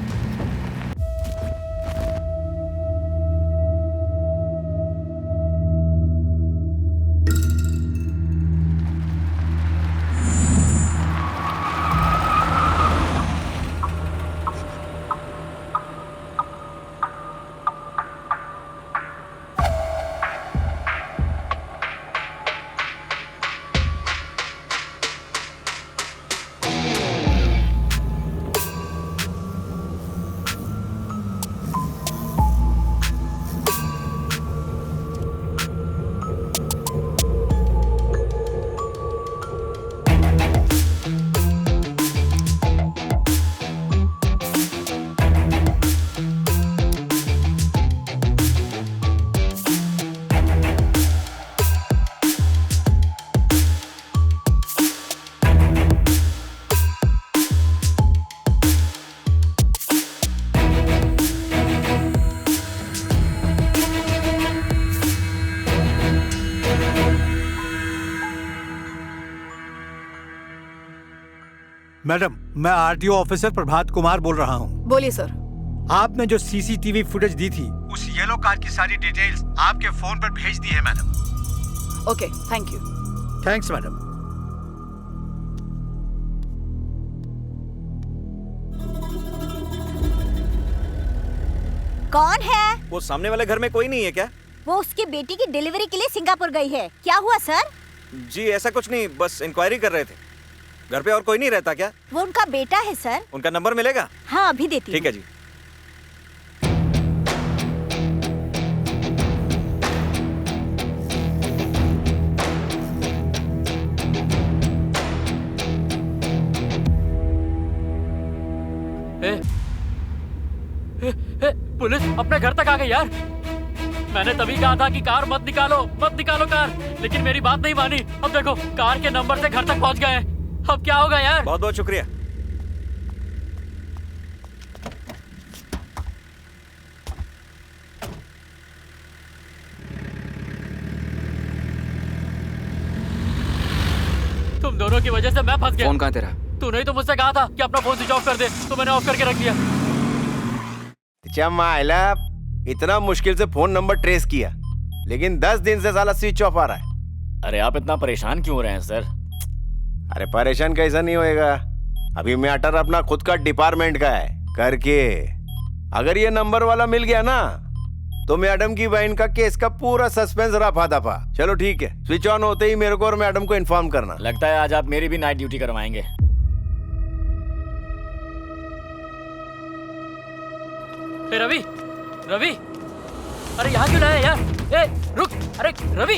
मैडम, मैं आरटीओ ऑफिसर प्रभात कुमार बोल रहा हूँ। बोलिए सर। आपने जो सीसीटीवी फुटेज दी थी, उस येलो कार की सारी डिटेल्स आपके फोन पर भेज दी है madam. Okay, thank you. Thanks madam. कौन है? वो सामने वाले घर में कोई नहीं है क्या? वो उसकी बेटी की डिलीवरी के लिए सिंगापुर गई है। क्या हुआ सर? जी ऐसा कुछ नहीं, बस इंक्वायरी कर रहे थे। घर पे और कोई नहीं रहता क्या? वो उनका बेटा है सर। उनका नंबर मिलेगा? हाँ, अभी देती हूँ। ठीक है जी। पुलिस अपने घर तक आ गई यार। मैंने तभी कहा था कि कार मत निकालो कार, लेकिन मेरी बात नहीं मानी। अब देखो कार के नंबर से घर तक पहुंच गए हैं। अब क्या होगा यार? बहुत बहुत शुक्रिया। तुम दोनों की वजह से मैं फंस गया। फोन कहाँ तेरा? तूने ही तो मुझसे कहा था कि अपना फोन स्विच ऑफ कर दे, तो मैंने ऑफ करके रख दिया। माइला, इतना मुश्किल से फोन नंबर ट्रेस किया, लेकिन 10 दिन से साला स्विच ऑफ आ रहा है। अरे आप इतना परेशान क्यों हो रहे हैं सर? अरे परेशान कैसा नहीं होएगा, अभी मैटर अपना खुद का डिपार्टमेंट का है करके। अगर ये नंबर वाला मिल गया ना, तो मैडम की बहन का केस का पूरा सस्पेंस रफा दफा। चलो ठीक है, स्विच ऑन होते ही मेरे को और मैडम को इन्फॉर्म करना। लगता है आज आप मेरी भी नाइट ड्यूटी करवाएंगे। रवि, अरे यहाँ क्यों लाया यार? ए, रुक, अरे रवि,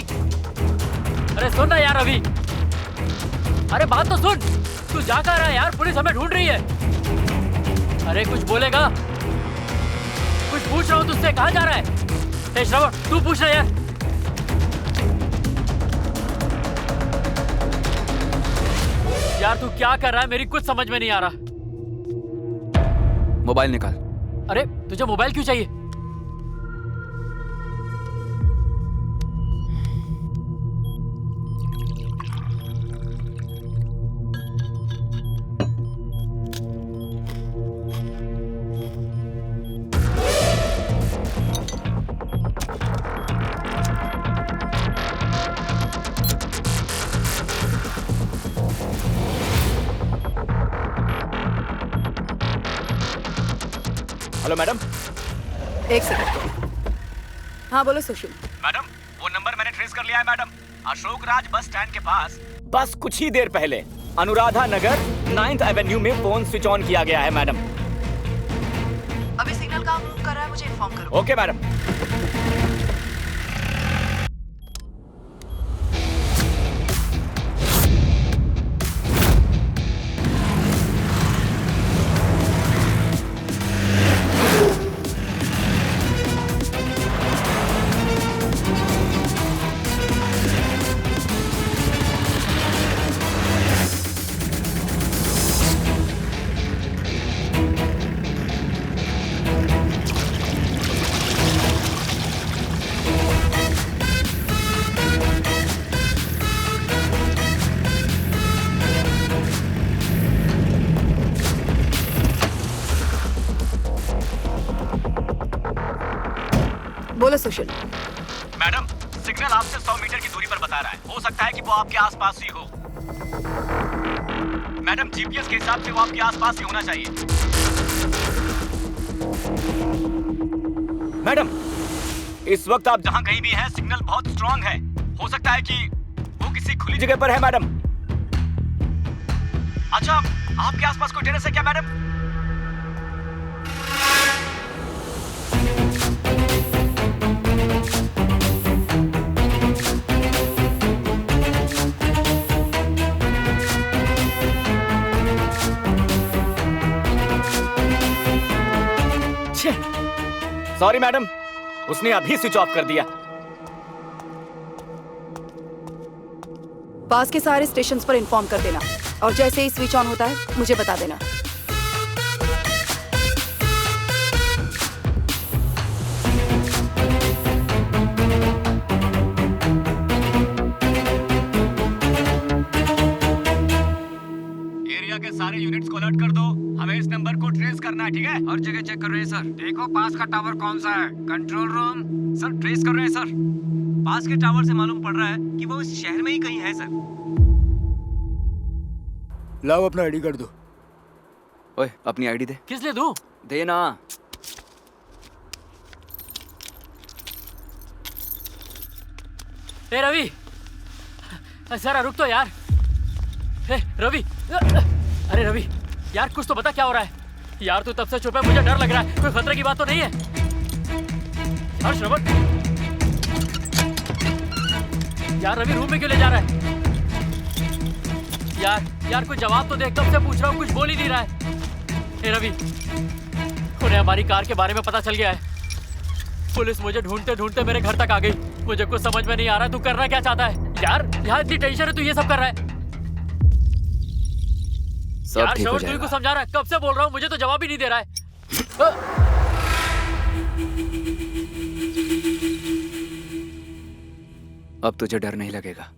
अरे सुन ना यार रवि, अरे बात तो सुन। तू जा कर रहा है यार? पुलिस हमें ढूंढ रही है। अरे कुछ बोलेगा? कुछ पूछ रहा हूँ तुझसे, कहाँ जा रहा है? श्रवण, तू पूछ रहा यार। यार तू क्या कर रहा है? मेरी कुछ समझ में नहीं आ रहा। मोबाइल निकाल। अरे तुझे मोबाइल क्यों चाहिए? Hello madam. एक सेकंड। हाँ बोलो सुशील। मैडम वो नंबर मैंने ट्रेस कर लिया है madam. Ashok Raj bus stand के पास बस कुछ ही देर पहले अनुराधा नगर 9th एवेन्यू में फोन स्विच ऑन किया गया है मैडम। अभी सिग्नल कहाँ मूव कर रहा है मुझे इन्फॉर्म करो। Okay madam. बोलो सुशील। मैडम सिग्नल आपसे 100 मीटर की दूरी पर बता रहा है। हो सकता है कि वो आपके आसपास ही हो। मैडम जीपीएस के हिसाब से वो आपके आसपास ही होना चाहिए। मैडम इस वक्त आप जहां कहीं भी हैं सिग्नल बहुत स्ट्रांग है। हो सकता है कि वो किसी खुली जगह पर है मैडम। अच्छा आपके आसपास कोई टेरेस है क्या मैडम? सॉरी मैडम, उसने अभी स्विच ऑफ कर दिया। पास के सारे स्टेशंस पर इन्फॉर्म कर देना और जैसे ही स्विच ऑन होता है मुझे बता देना। एरिया के सारे यूनिट्स को अलर्ट कर दो। हमें इस नंबर को ट्रेस करना है, ठीक है? हर जगह चेक कर रहे हैं सर। देखो पास का टावर कौन सा है। कंट्रोल रूम सर ट्रेस कर रहे हैं सर। पास के टावर से मालूम पड़ रहा है कि वो इस शहर में ही कहीं है सर। लाओ अपना आईडी कर दो। ओए अपनी आईडी दे। किस लिए दूं? दे ना। ए रवि, जरा रुक तो यार। ए रवि, अरे रवि यार कुछ तो बता क्या हो रहा है यार। तू तब से चुप है, मुझे डर लग रहा है। कोई खतरे की बात तो नहीं है? हर्ष रमन यार, रवि रूम में क्यों ले जा रहा है यार कोई जवाब तो दे। कब से पूछ रहा हूँ, कुछ बोल ही नहीं रहा है। ए रवि, उन्हें हमारी कार के बारे में पता चल गया है। पुलिस मुझे ढूंढते ढूंढते मेरे घर तक आ गई। मुझे कुछ समझ में नहीं आ रहा तू करना क्या चाहता है यार। यहाँ इतनी टेंशन है, तू ये सब कर रहा है यार। शोर तू ही को समझा रहा है, कब से बोल रहा हूँ, मुझे तो जवाब ही नहीं दे रहा है। अब तुझे डर नहीं लगेगा।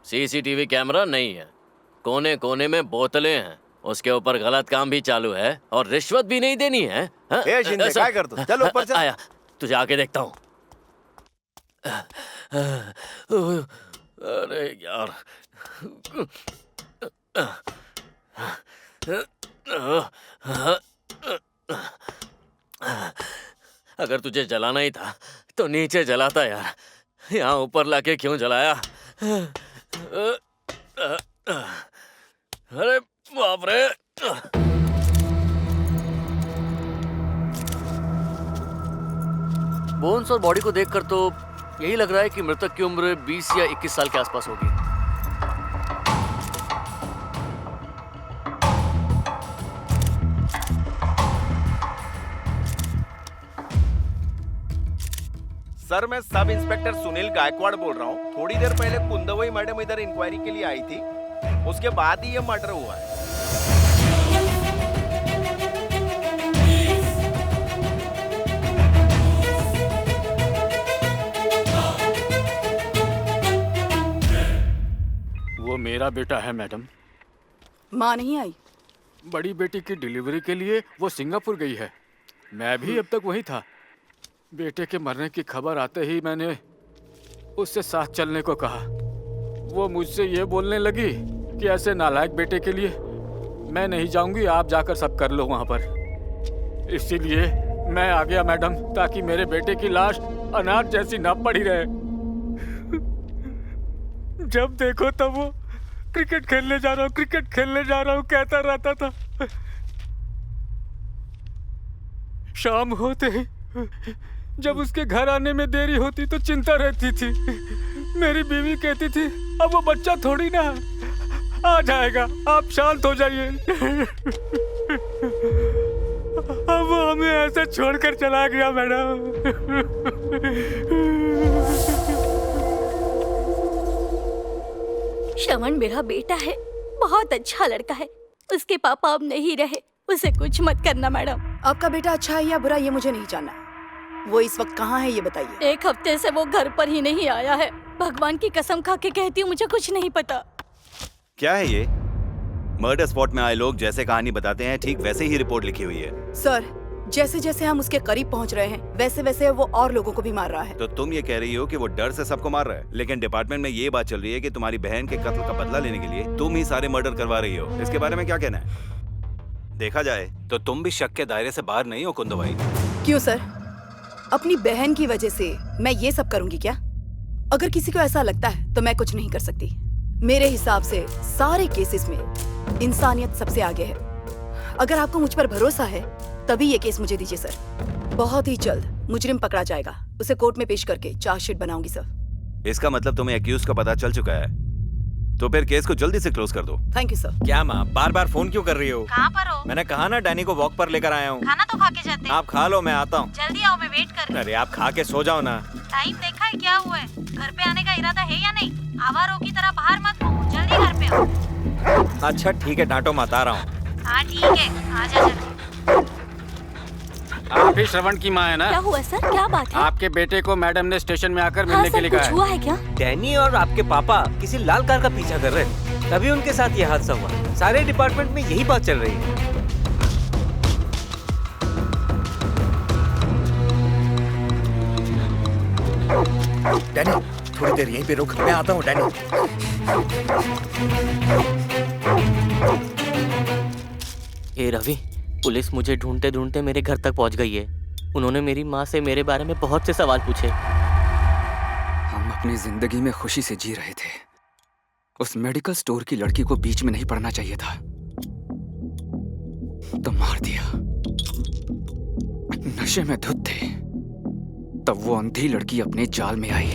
सीसीटीवी कैमरा नहीं है, कोने कोने में बोतलें हैं, उसके ऊपर गलत काम भी चालू है और रिश्वत भी नहीं देनी है। हाँ? ए शिंदे, क्या कर तू? चल ऊपर चल। आया, तुझे आके देखता हूँ। अरे यार, अगर तुझे जलाना ही था तो नीचे जलाता यार, यहाँ ऊपर लाके क्यों जलाया? अरे बाप रे! बोन्स और बॉडी को देखकर तो यही लग रहा है कि मृतक की उम्र 20 या 21 साल के आसपास होगी। सर, मैं सब इंस्पेक्टर सुनील गायकवाड़ बोल रहा हूँ। थोड़ी देर पहले कुंदवई मैडम इधर इंक्वायरी के लिए आई थी, उसके बाद ही ये मर्डर हुआ है। वो मेरा बेटा है मैडम। माँ नहीं आई? बड़ी बेटी की डिलीवरी के लिए वो सिंगापुर गई है, मैं भी अब तक वहीं था। बेटे के मरने की खबर आते ही मैंने उससे साथ चलने को कहा। वो मुझसे ये बोलने लगी कि ऐसे नालायक बेटे के लिए मैं नहीं जाऊंगी, आप जाकर सब कर लो वहां पर। इसीलिए मैं आ गया मैडम, ताकि मेरे बेटे की लाश अनाथ जैसी ना पड़ी रहे। जब देखो तब वो क्रिकेट खेलने जा रहा हूँ, क्रिकेट खेलने जा रहा हूँ कहता रहता था। शाम होते ही जब उसके घर आने में देरी होती तो चिंता रहती थी। मेरी बीवी कहती थी अब वो बच्चा थोड़ी ना आ जाएगा, आप शांत हो जाइए। अब वो हमें ऐसे छोड़कर चला गया मैडम। श्रवण मेरा बेटा है, बहुत अच्छा लड़का है। उसके पापा अब नहीं रहे, उसे कुछ मत करना मैडम। आपका बेटा अच्छा है या बुरा ये मुझे नहीं जानना। वो इस वक्त कहाँ है ये बताइए। 1 हफ्ते से वो घर पर ही नहीं आया है। भगवान की कसम खा के कहती हूँ मुझे कुछ नहीं पता। क्या है ये? मर्डर स्पॉट में आए लोग जैसे कहानी बताते हैं ठीक वैसे ही रिपोर्ट लिखी हुई है। सर, जैसे जैसे हम उसके करीब पहुंच रहे हैं वैसे वैसे वो और लोगों को भी मार रहा है। तो तुम ये कह रही हो कि वो डर से सबको मार रहा है, लेकिन डिपार्टमेंट में ये बात चल रही है कि तुम्हारी बहन के कत्ल का बदला लेने के लिए तुम ही सारे मर्डर करवा रही हो। इसके बारे में क्या कहना है? देखा जाए तो तुम भी शक के दायरे से बाहर नहीं हो कुंदवाई। क्यों सर? अपनी बहन की वजह से मैं ये सब करूंगी क्या? अगर किसी को ऐसा लगता है तो मैं कुछ नहीं कर सकती। मेरे हिसाब से सारे केसेस में इंसानियत सबसे आगे है। अगर आपको मुझ पर भरोसा है तभी ये केस मुझे दीजिए सर। बहुत ही जल्द मुजरिम पकड़ा जाएगा, उसे कोर्ट में पेश करके चार्जशीट बनाऊंगी सर। इसका मतलब तुम्हें एक्यूज का पता चल चुका है, तो फिर केस को जल्दी से क्लोज कर दो। Thank you sir. क्या माँ बार बार फोन क्यों कर रही हो? कहाँ पर हो? मैंने कहा ना डैनी को वॉक पर लेकर आया हूँ। खाना तो खा के जाते। आप खा लो, मैं आता हूँ। जल्दी आओ, मैं वेट कर रही हूँ। अरे आप खा के सो जाओ ना। टाइम देखा है क्या हुआ है? घर पे आने का इरादा है या नहीं? आवारों की तरह बाहर मत घूमो, जल्दी घर पे आओ। अच्छा ठीक है, डांटो मत, आ रहा हूँ। हाँ ठीक है, आजा जल्दी। आप ही श्रवण की माँ है ना? क्या हुआ सर, क्या बात है? आपके बेटे को मैडम ने स्टेशन में आकर हाँ, मिलने के लिए कहा कुछ हुआ है क्या? डैनी और आपके पापा किसी लाल कार का पीछा कर रहे हैं, तभी उनके साथ ये हादसा हुआ। सारे डिपार्टमेंट में यही बात चल रही है। डैनी थोड़ी देर यहीं पे रुक, मैं आता हूँ डैनी। ए रवि, पुलिस मुझे ढूंढते ढूंढते मेरे घर तक पहुंच गई है। उन्होंने मेरी माँ से मेरे बारे में बहुत से सवाल पूछे। हम अपनी जिंदगी में खुशी से जी रहे थे। उस मेडिकल स्टोर की लड़की को बीच में नहीं पड़ना चाहिए था, तो मार दिया। नशे में धुत थे, तब वो अंधी लड़की अपने जाल में आई,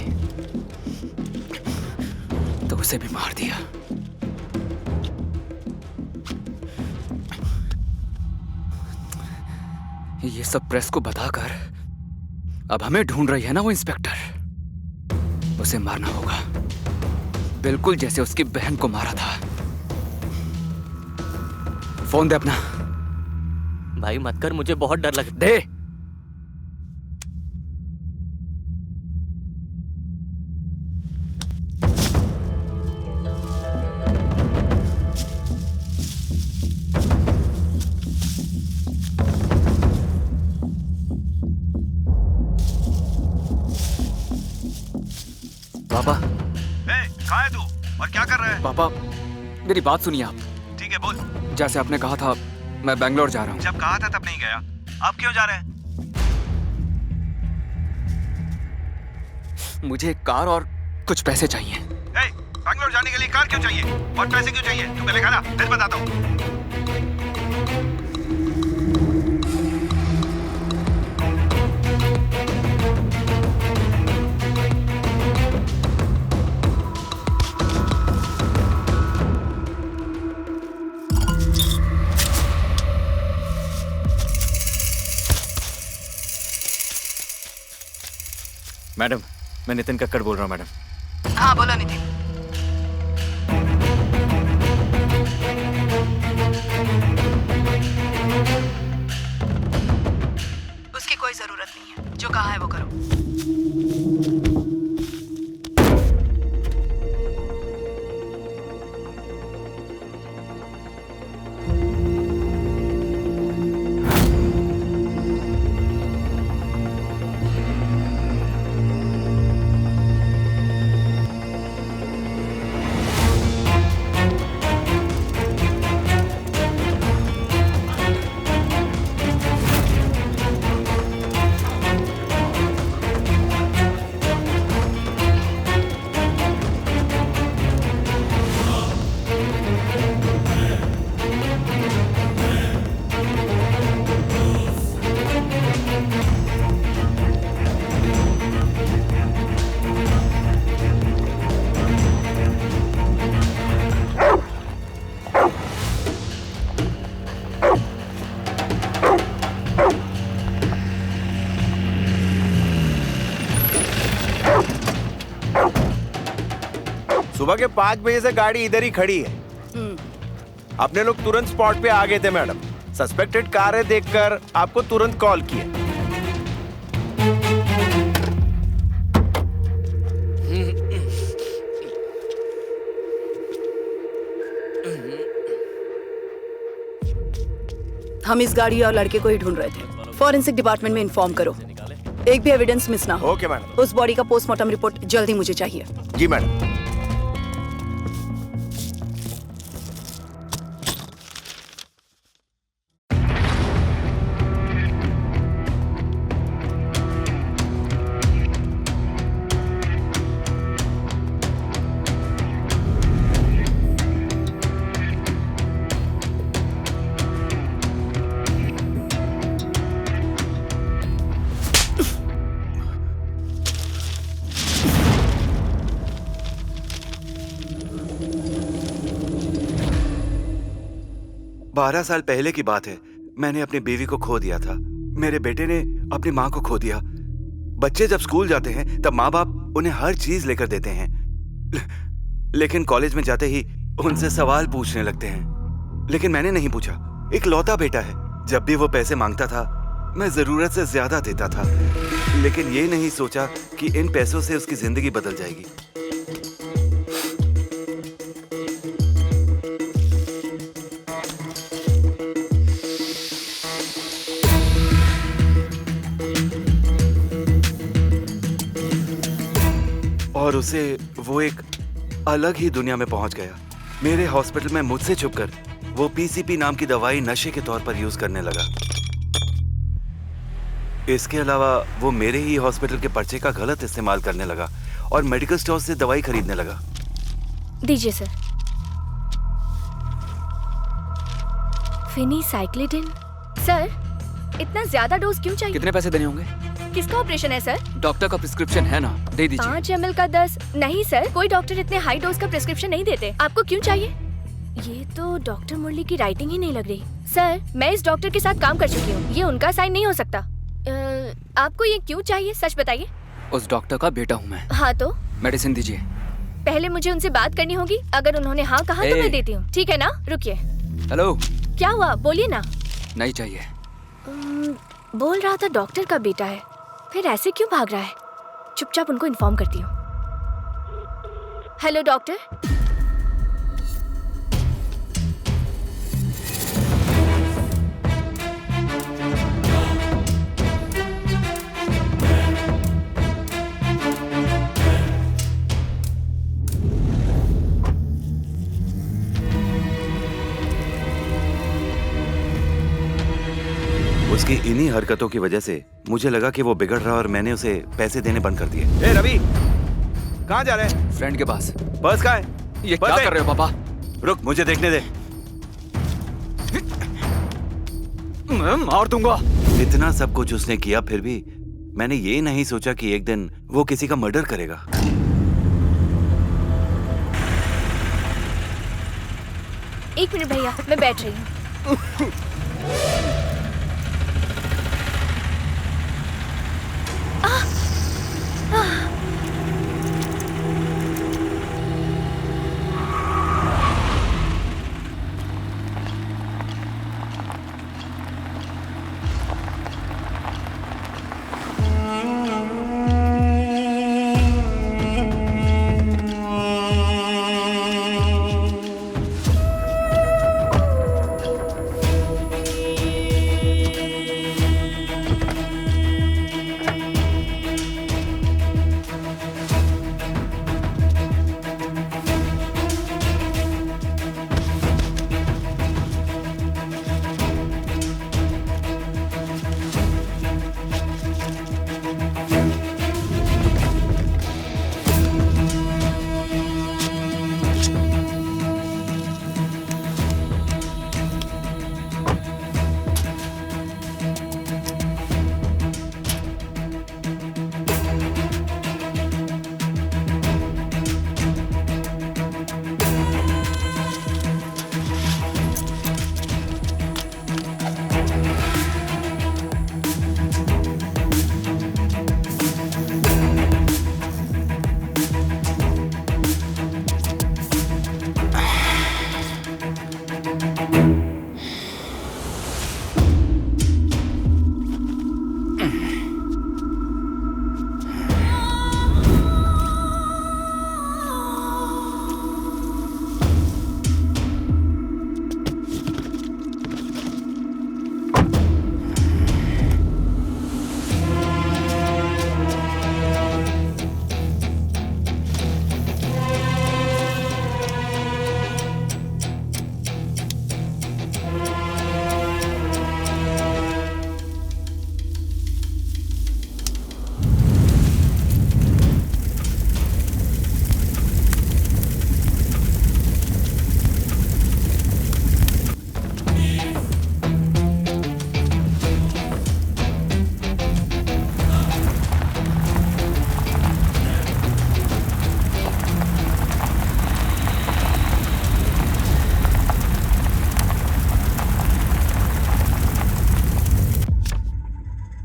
तो उसे भी मार दिया। ये सब प्रेस को बताकर अब हमें ढूंढ रही है ना वो इंस्पेक्टर। उसे मारना होगा, बिल्कुल जैसे उसकी बहन को मारा था। फोन दे अपना। भाई मत कर, मुझे बहुत डर लग। दे। पापा। कहाँ है तू और क्या कर रहा है? पापा मेरी बात सुनिए आप। ठीक है बोल। जैसे आपने कहा था, मैं बैंगलोर जा रहा हूँ। जब कहा था तब नहीं गया, अब क्यों जा रहे हैं? मुझे एक कार और कुछ पैसे चाहिए। बैंगलोर जाने के लिए कार क्यों चाहिए और पैसे क्यों चाहिए? तू पहले खाना, फिर बताता हूँ। मैडम, मैं नितिन कक्कड़ बोल रहा हूँ मैडम। हाँ बोलो नितिन। उसकी कोई जरूरत नहीं है, जो कहा है वो करो। सुबह के 5 बजे से गाड़ी इधर ही खड़ी है। अपने लोग तुरंत स्पॉट पे आ गए थे मैडम। सस्पेक्टेड कार है देखकर आपको तुरंत कॉल किया। हम इस गाड़ी और लड़के को ही ढूंढ रहे थे। फॉरेंसिक डिपार्टमेंट में इन्फॉर्म करो, एक भी एविडेंस मिस ना हो। Okay madam. उस बॉडी का पोस्टमार्टम रिपोर्ट जल्दी मुझे चाहिए। जी मैडम। बारह साल पहले की बात है। मैंने अपनी बीवी को खो दिया था। मेरे बेटे ने अपनी माँ को खो दिया। बच्चे जब स्कूल जाते हैं तब माँ बाप उन्हें हर चीज लेकर देते हैं, लेकिन कॉलेज में जाते ही उनसे सवाल पूछने लगते हैं। लेकिन मैंने नहीं पूछा। एक लौता बेटा है, जब भी वो पैसे मांगता था मैं जरूरत से ज्यादा देता था, लेकिन ये नहीं सोचा कि इन पैसों से उसकी जिंदगी बदल जाएगी। और उसे वो एक अलग ही दुनिया में पहुंच गया। मेरे हॉस्पिटल में मुझसे छुपकर वो पीसीपी नाम की दवाई नशे के तौर पर यूज करने लगा। इसके अलावा वो मेरे ही हॉस्पिटल के पर्चे का गलत इस्तेमाल करने लगा और मेडिकल स्टोर से दवाई खरीदने लगा। दीजिए सर। फिनीसाइक्लिडिन। सर, इतना ज्यादा डोज क्यों चाहिए? कितने पैसे देने होंगे? किसका ऑपरेशन है सर? डॉक्टर का प्रिस्क्रिप्शन है ना, दे दीजिए। 5 ml का 10। नहीं सर, कोई डॉक्टर इतने हाई डोज का प्रिस्क्रिप्शन नहीं देते। आपको क्यों चाहिए? ये तो डॉक्टर मुरली की राइटिंग ही नहीं लग रही। सर, मैं इस डॉक्टर के साथ काम कर चुकी हूँ, ये उनका साइन नहीं हो सकता। आपको ये क्यों चाहिए, सच बताइए। उस डॉक्टर का बेटा हूँ मैं। हाँ तो? मेडिसिन दीजिए। पहले मुझे उनसे बात करनी होगी। अगर उन्होंने हाँ कहा तो मैं देती हूँ, ठीक है ना? रुकिए। हेलो। क्या हुआ, बोलिए ना। नहीं चाहिए। बोल रहा था डॉक्टर का बेटा है, फिर ऐसे क्यों भाग रहा है? चुपचाप उनको इन्फॉर्म करती हूँ। Hello doctor. उसकी इन्हीं हरकतों की वजह से मुझे लगा कि वो बिगड़ रहा और मैंने उसे पैसे देने बंद कर दिए। ए रवि, कहाँ जा रहे हैं? फ्रेंड के पास। पर्स कहाँ है? ये क्या कर रहे हो पापा? रुक, मुझे देखने दे। मैं मार दूंगा। इतना सब कुछ उसने किया, फिर भी मैंने ये नहीं सोचा कि एक दिन वो किसी का मर्डर करेगा। एक मिनट भैया, मैं बैठ रही हूँ।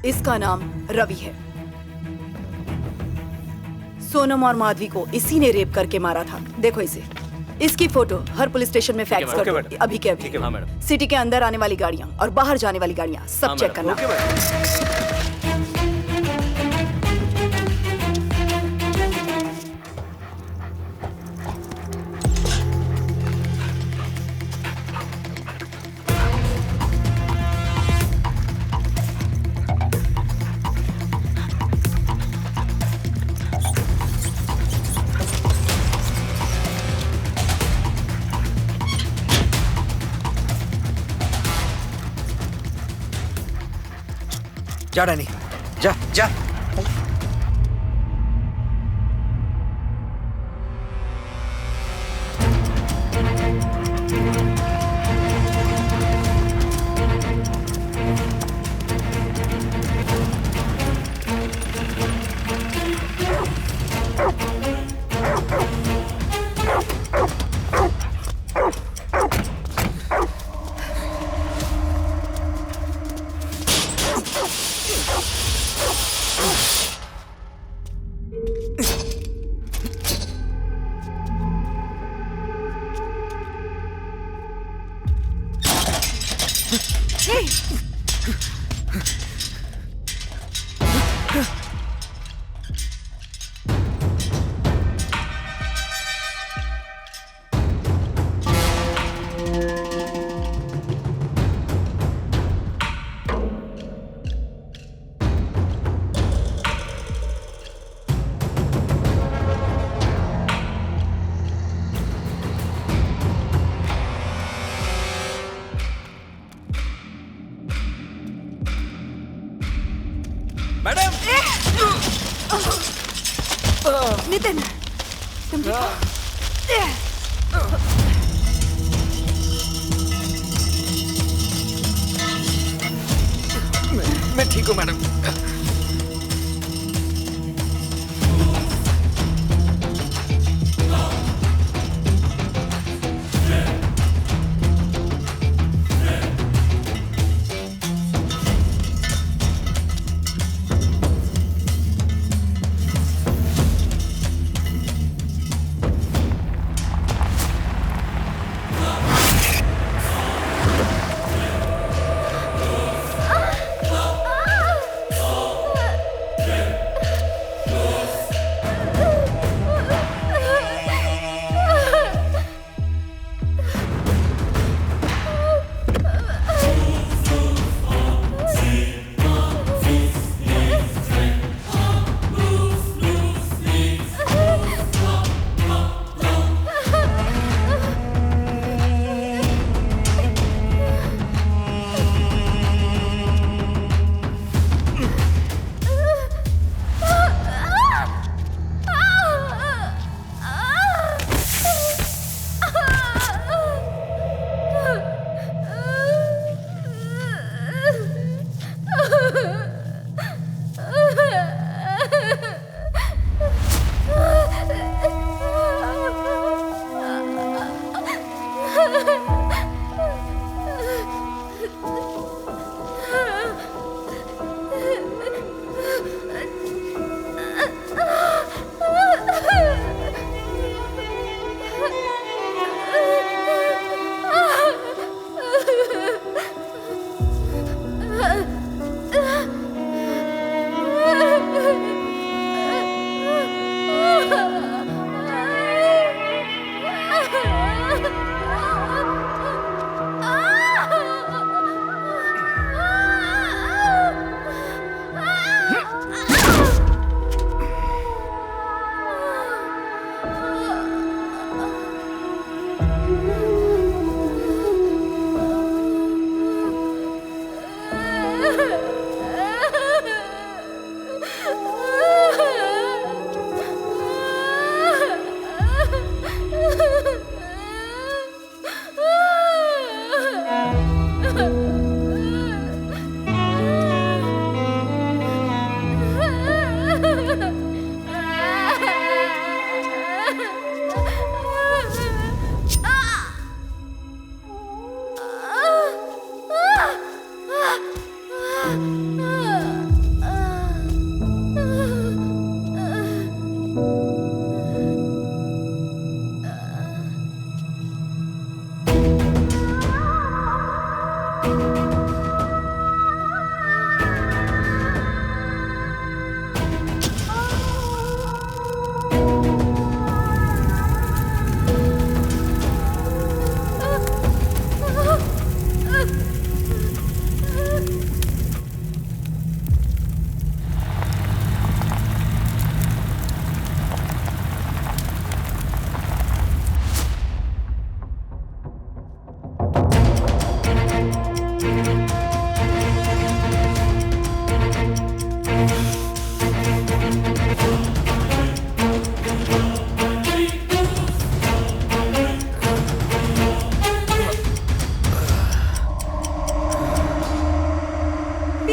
इसका नाम रवि है। सोनम और माधवी को इसी ने रेप करके मारा था। देखो इसे, इसकी फोटो हर पुलिस स्टेशन में फैक्स कर दो अभी के अभी। सिटी के अंदर आने वाली गाड़ियां और बाहर जाने वाली गाड़ियां सब चेक करना। जा डैनी, जा जा। नितिन, तुम ठीक हो? मैं ठीक हूँ मैडम।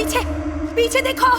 पीछे पीछे देखो।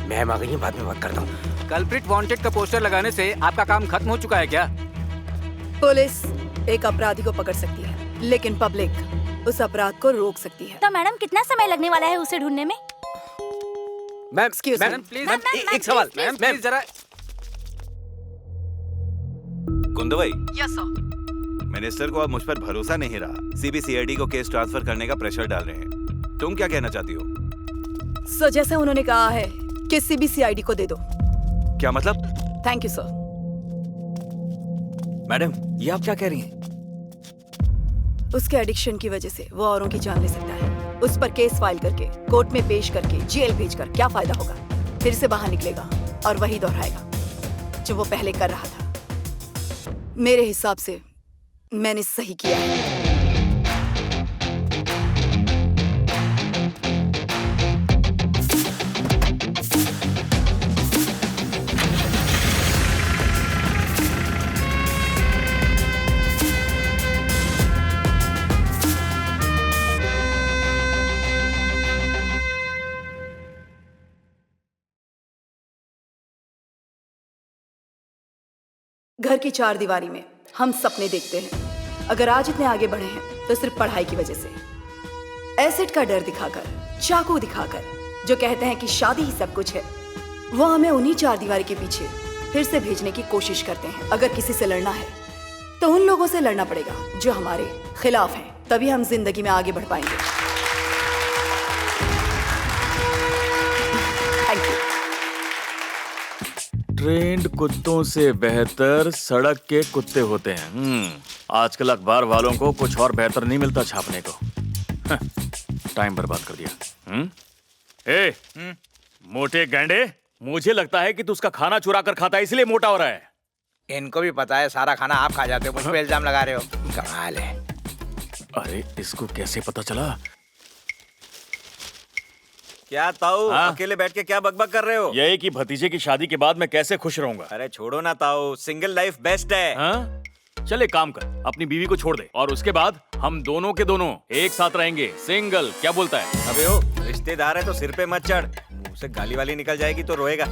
मैम आ गई है, बाद में बात करता हूँ। कल्प्रिट वांटेड का पोस्टर लगाने से आपका काम खत्म हो चुका है क्या? पुलिस एक अपराधी को पकड़ सकती है, लेकिन पब्लिक उस अपराध को रोक सकती है। तो मैडम कितना समय लगने वाला है उसे ढूंढने में? Ma'am Excuse ma'am me. Please एक सवाल मैम प्लीज जरा। कुंदू भाई, यस सर। मिनिस्टर को अब मुझ पर भरोसा नहीं रहा। सीबीसीआईडी को केस ट्रांसफर करने का प्रेशर डाल रहे हैं। तुम क्या कहना चाहती हो? सर जैसे उन्होंने कहा है कि सीबीसीआईडी को दे दो। क्या मतलब? Thank you sir. मैडम ये आप क्या कह रही हैं? उसके एडिक्शन की वजह से वो औरों की जान ले सकता है। उस पर केस फाइल करके कोर्ट में पेश करके जेल भेजकर क्या फायदा होगा? फिर से बाहर निकलेगा और वही दोहराएगा जो वो पहले कर रहा था। मेरे हिसाब से मैंने सही किया है। घर की चार दीवारी में हम सपने देखते हैं। अगर आज इतने आगे बढ़े हैं तो सिर्फ पढ़ाई की वजह से। एसिड का डर दिखाकर, चाकू दिखाकर, जो कहते हैं कि शादी ही सब कुछ है, वो हमें उन्हीं चार दीवारी के पीछे फिर से भेजने की कोशिश करते हैं। अगर किसी से लड़ना है तो उन लोगों से लड़ना पड़ेगा जो हमारे खिलाफ हैं, तभी हम जिंदगी में आगे बढ़ पाएंगे। Thank you. ट्रेंड कुत्तों से बेहतर सड़क के कुत्ते होते हैं। आजकल अखबार वालों को कुछ और बेहतर नहीं मिलता छापने को। टाइम बर्बाद कर दिया। मोटे गैंडे, मुझे लगता है कि तू उसका खाना चुरा कर खाता है, इसलिए मोटा हो रहा है। इनको भी पता है सारा खाना आप खा जाते हो, मुझ पे इल्जाम लगा रहे हो। कमाल है। अरे इसको कैसे पता चला? क्या ताऊ, अकेले बैठ के क्या बकबक कर रहे हो? यही कि भतीजे की शादी के बाद मैं कैसे खुश रहूंगा। अरे छोड़ो ना ताऊ, सिंगल लाइफ बेस्ट है। चले काम कर, अपनी बीवी को छोड़ दे और उसके बाद हम दोनों के दोनों एक साथ रहेंगे, सिंगल। क्या बोलता है? अबे ओ, रिश्तेदार है तो सिर पे मत चढ़, मुंह से गाली वाली निकल जाएगी तो रोएगा।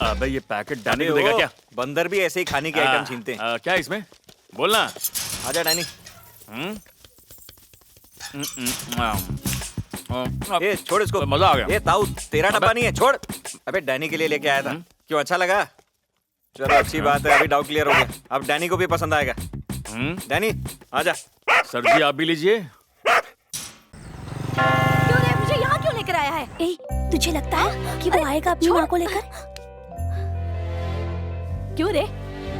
अबे ये पैकेट डैनी को देगा क्या? बंदर भी ऐसे ही खाने की आइटम छीनते हैं। क्या इसमें? बोलना। आजा डैनी। ए छोड़ इसको, मजा आ गया। ए ताऊ, तेरा डब्बा नहीं है, छोड़। अबे डैनी के लिए लेके आया था। क्यों, अच्छा लगा? चलो अच्छी बात है, अभी डाउट क्लियर हो गया। अब डैनी को भी पसंद आएगा। डैनी आजा। सर जी आप भी लीजिए। क्यों रे, मुझे यहाँ क्यों लेकर आया है? ए, तुझे लगता है कि वो आएगा अपनी माँ को लेकर? क्यों रे,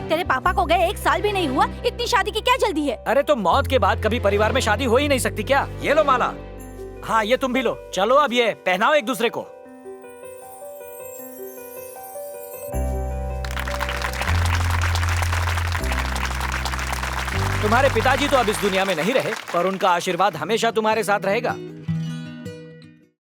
तेरे पापा को गए 1 साल भी नहीं हुआ, इतनी शादी की क्या जल्दी है? अरे तो मौत के बाद कभी परिवार में शादी हो ही नहीं सकती क्या? ये लो माला। हाँ ये तुम भी लो। चलो अब ये पहनाओ एक दूसरे को। तुम्हारे पिताजी तो अब इस दुनिया में नहीं रहे, पर उनका आशीर्वाद हमेशा तुम्हारे साथ रहेगा।